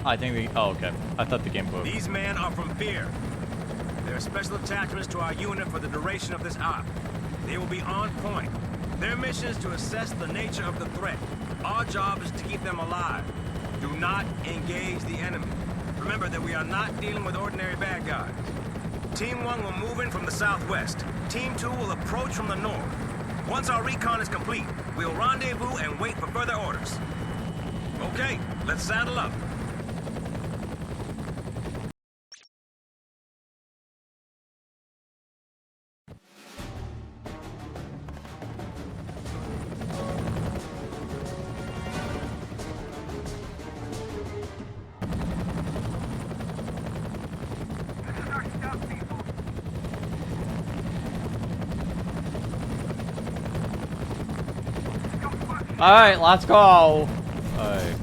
I think the. Oh, okay. I thought the game broke. These men are from Fear. They're special attachments to our unit for the duration of this op. They will be on point. Their mission is to assess the nature of the threat. Our job is to keep them alive. Do not engage the enemy. Remember that we are not dealing with ordinary bad guys. Team 1 will move in from the southwest. Team 2 will approach from the north. Once our recon is complete, we'll rendezvous and wait for further orders. Okay, let's saddle up. This is our stuff, people. Alright, let's go. Alright.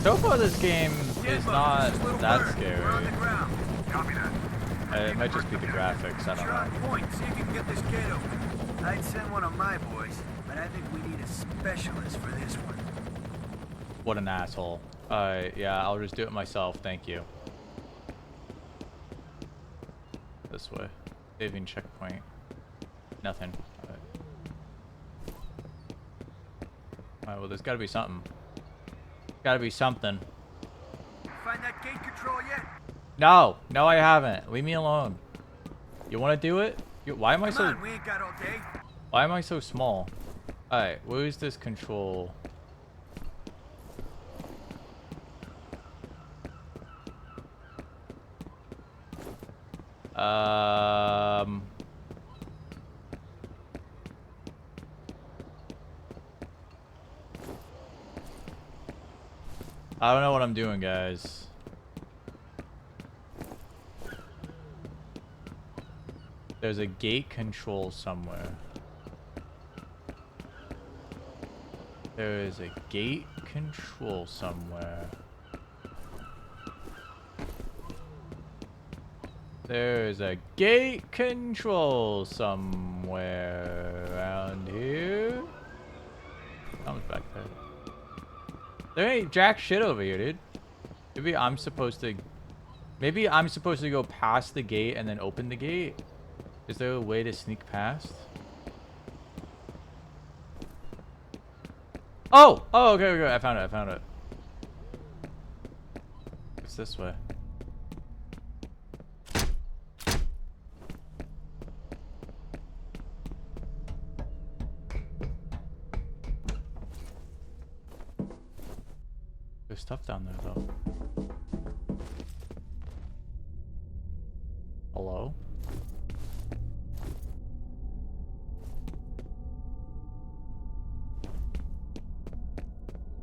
So far, this game is not that scary. We're on the ground. Copy that. It might just be the graphics. I don't You're on know. point. See if you can get this gate open. I'd send one of my boys, but I think we need a specialist for this one. What an asshole. Alright, yeah, I'll just do it myself. Thank you. This way. Saving checkpoint. Nothing. Alright. Alright, well, there's gotta be something. Gotta be something. Find that gate control yet? No! No, I haven't. Leave me alone. You wanna do it? Why am I Come so... on, we ain't got all day. Why am I so small? Alright, where is this control? I don't know what I'm doing, guys. There's a gate control somewhere. There is a gate control somewhere. There is a gate control somewhere around here. Someone's back there. There ain't jack shit over here, dude. Maybe I'm supposed to go past the gate and then open the gate. Is there a way to sneak past? Oh! Oh, okay, okay. I found it. It's this way. There's stuff down there, though. Hello?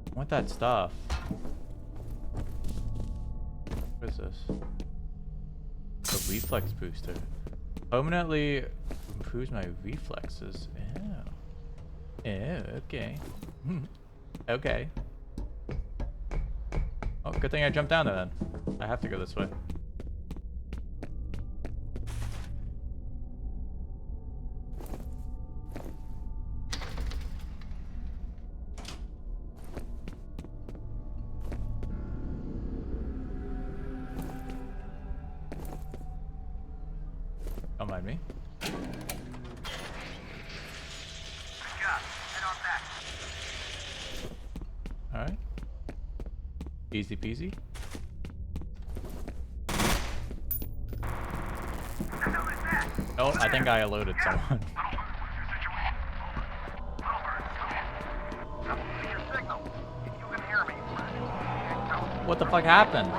I want that stuff. What is this? A reflex booster. Permanently improves my reflexes. Ew. Ew, okay. Okay. Oh, good thing I jumped down there then. I have to go this way. Don't mind me. Good job. Head on back. Alright. Easy peasy. Oh, I think I alerted someone. What the fuck happened?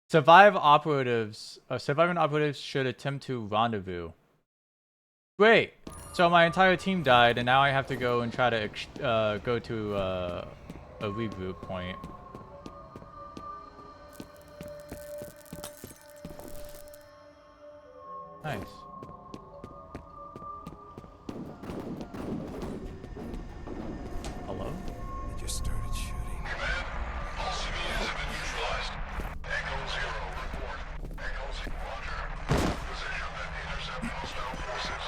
Surviving operatives should attempt to rendezvous. Great. So my entire team died, and now I have to go and try to go to a regroup point. Nice. Hello? They just started shooting. Command, all civilians have been neutralized. Echo 0, report. Echo 0, roger. Position and intercept hostile forces.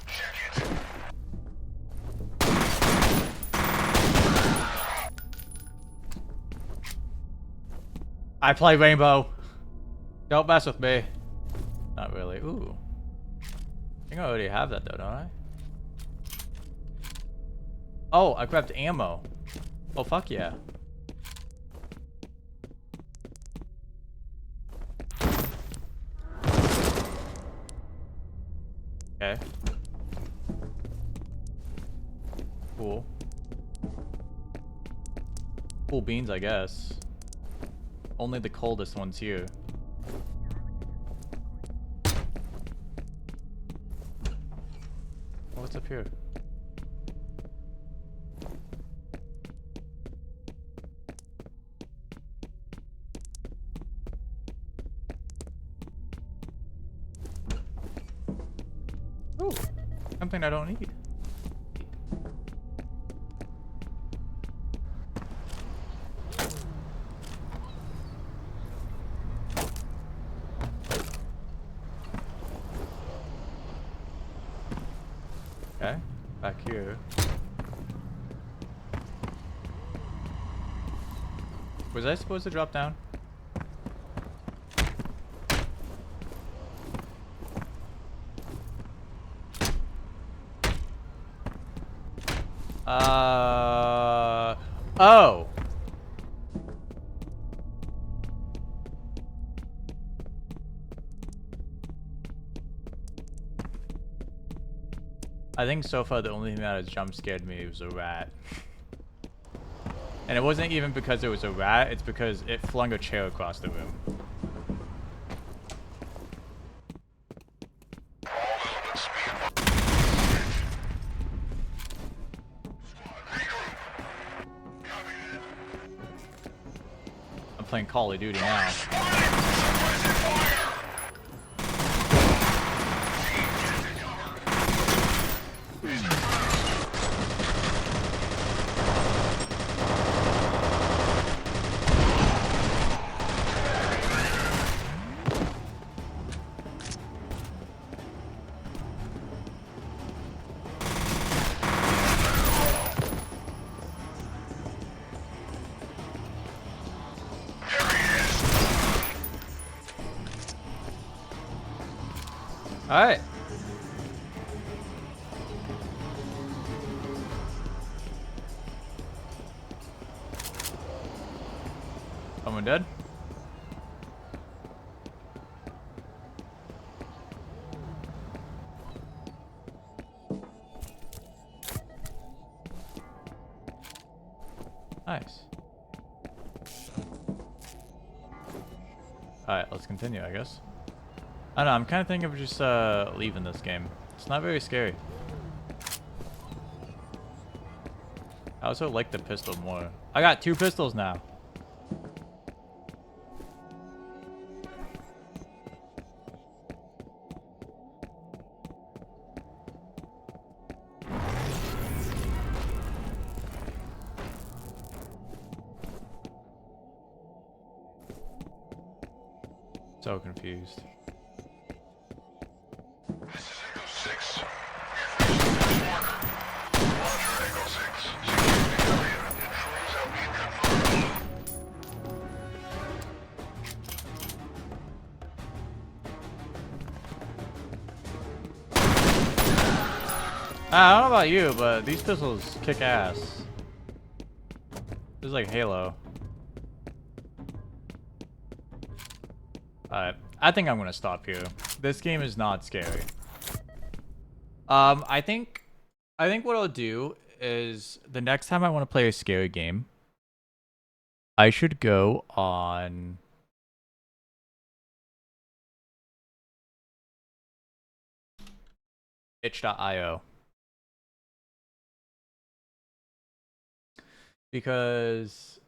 Check it. I play Rainbow. Don't mess with me. Not really. Ooh. I think I already have that though, don't I? Oh, I grabbed ammo. Oh, fuck yeah. Okay. Cool. Cool beans, I guess. Only the coldest ones here. Oh, what's up here? Ooh, something I don't need. Okay, back here. Was I supposed to drop down? Oh. I think so far the only thing that has jump scared me was a rat. And it wasn't even because it was a rat, it's because it flung a chair across the room. I'm playing Call of Duty now. Alright. Someone dead? Nice. Alright, let's continue, I guess. I don't know, I'm kind of thinking of just leaving this game. It's not very scary. I also like the pistol more. I got 2 pistols now. so confused. This is Echo 6. We have reached the first marker. Roger, Echo 6. Secure the area and freeze out incoming. I don't know about you, but these pistols kick ass. This is like Halo. Alright, I think I'm gonna stop here. This game is not scary. I think what I'll do is the next time I want to play a scary game, I should go on itch.io. Because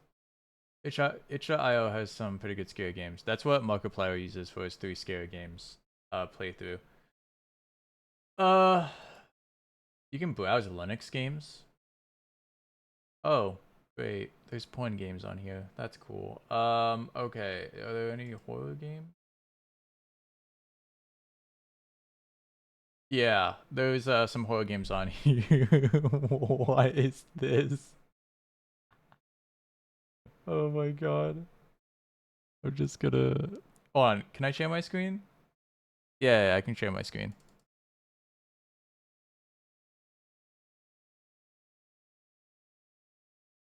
itch.io has some pretty good scary games. That's what Markiplier uses for his 3 scary games playthrough. You can browse Linux games. Oh, great. There's porn games on here. That's cool. Okay. Are there any horror games? Yeah, there's some horror games on here. What is this? Oh my god. I'm just gonna... Hold on, can I share my screen? Yeah, I can share my screen.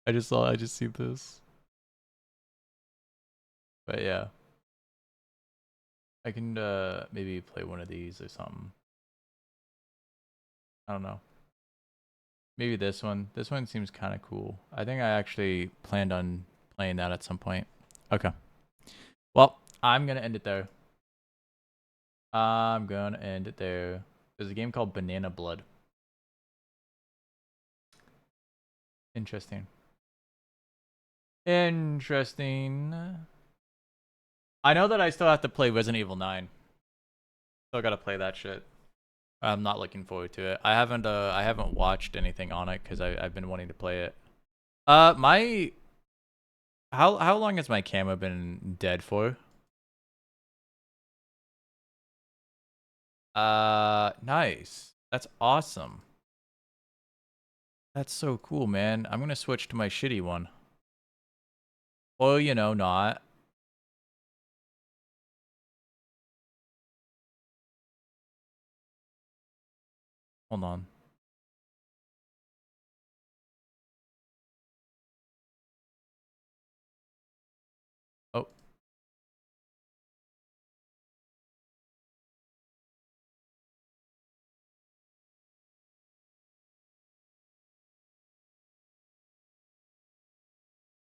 I just see this. But yeah. I can maybe play one of these or something. I don't know. Maybe this one. This one seems kind of cool. I think I actually planned on playing that at some point. Okay. Well, I'm going to end it there. I'm going to end it there. There's a game called Banana Blood. Interesting. Interesting. I know that I still have to play Resident Evil 9. Still got to play that shit. I'm not looking forward to it. I haven't watched anything on it because I've been wanting to play it. My how long has my camera been dead for? Nice. That's awesome. That's so cool, man. I'm gonna switch to my shitty one. Well, you know, not. Hold on. Oh.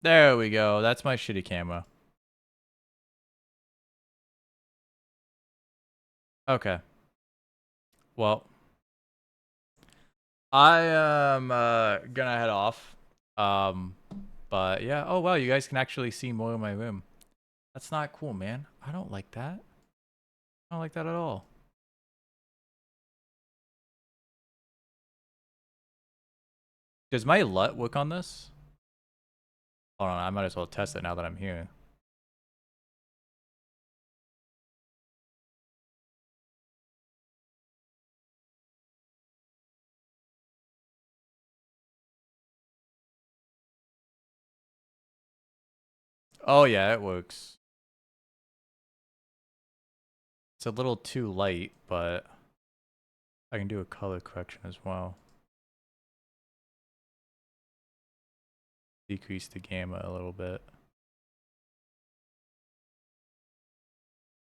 There we go. That's my shitty camera. Okay. Well, I am gonna head off. But yeah. Oh wow, you guys can actually see more of my room. That's not cool, man. I don't like that. I don't like that at all. Does my LUT work on this? Hold on, I might as well test it now that I'm here. Oh yeah, it works. It's a little too light, but I can do a color correction as well. Decrease the gamma a little bit.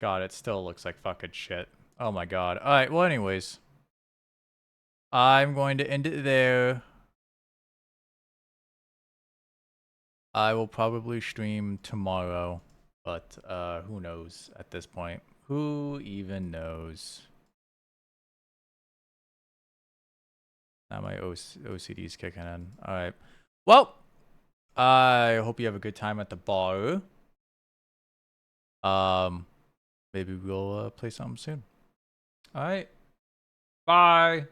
God, it still looks like fucking shit. Oh my god. Alright, well anyways. I'm going to end it there. I will probably stream tomorrow, but who knows at this point? Who even knows? Now my OCD's kicking in. Alright. Well, I hope you have a good time at the bar. Maybe we'll play something soon. Alright. Bye.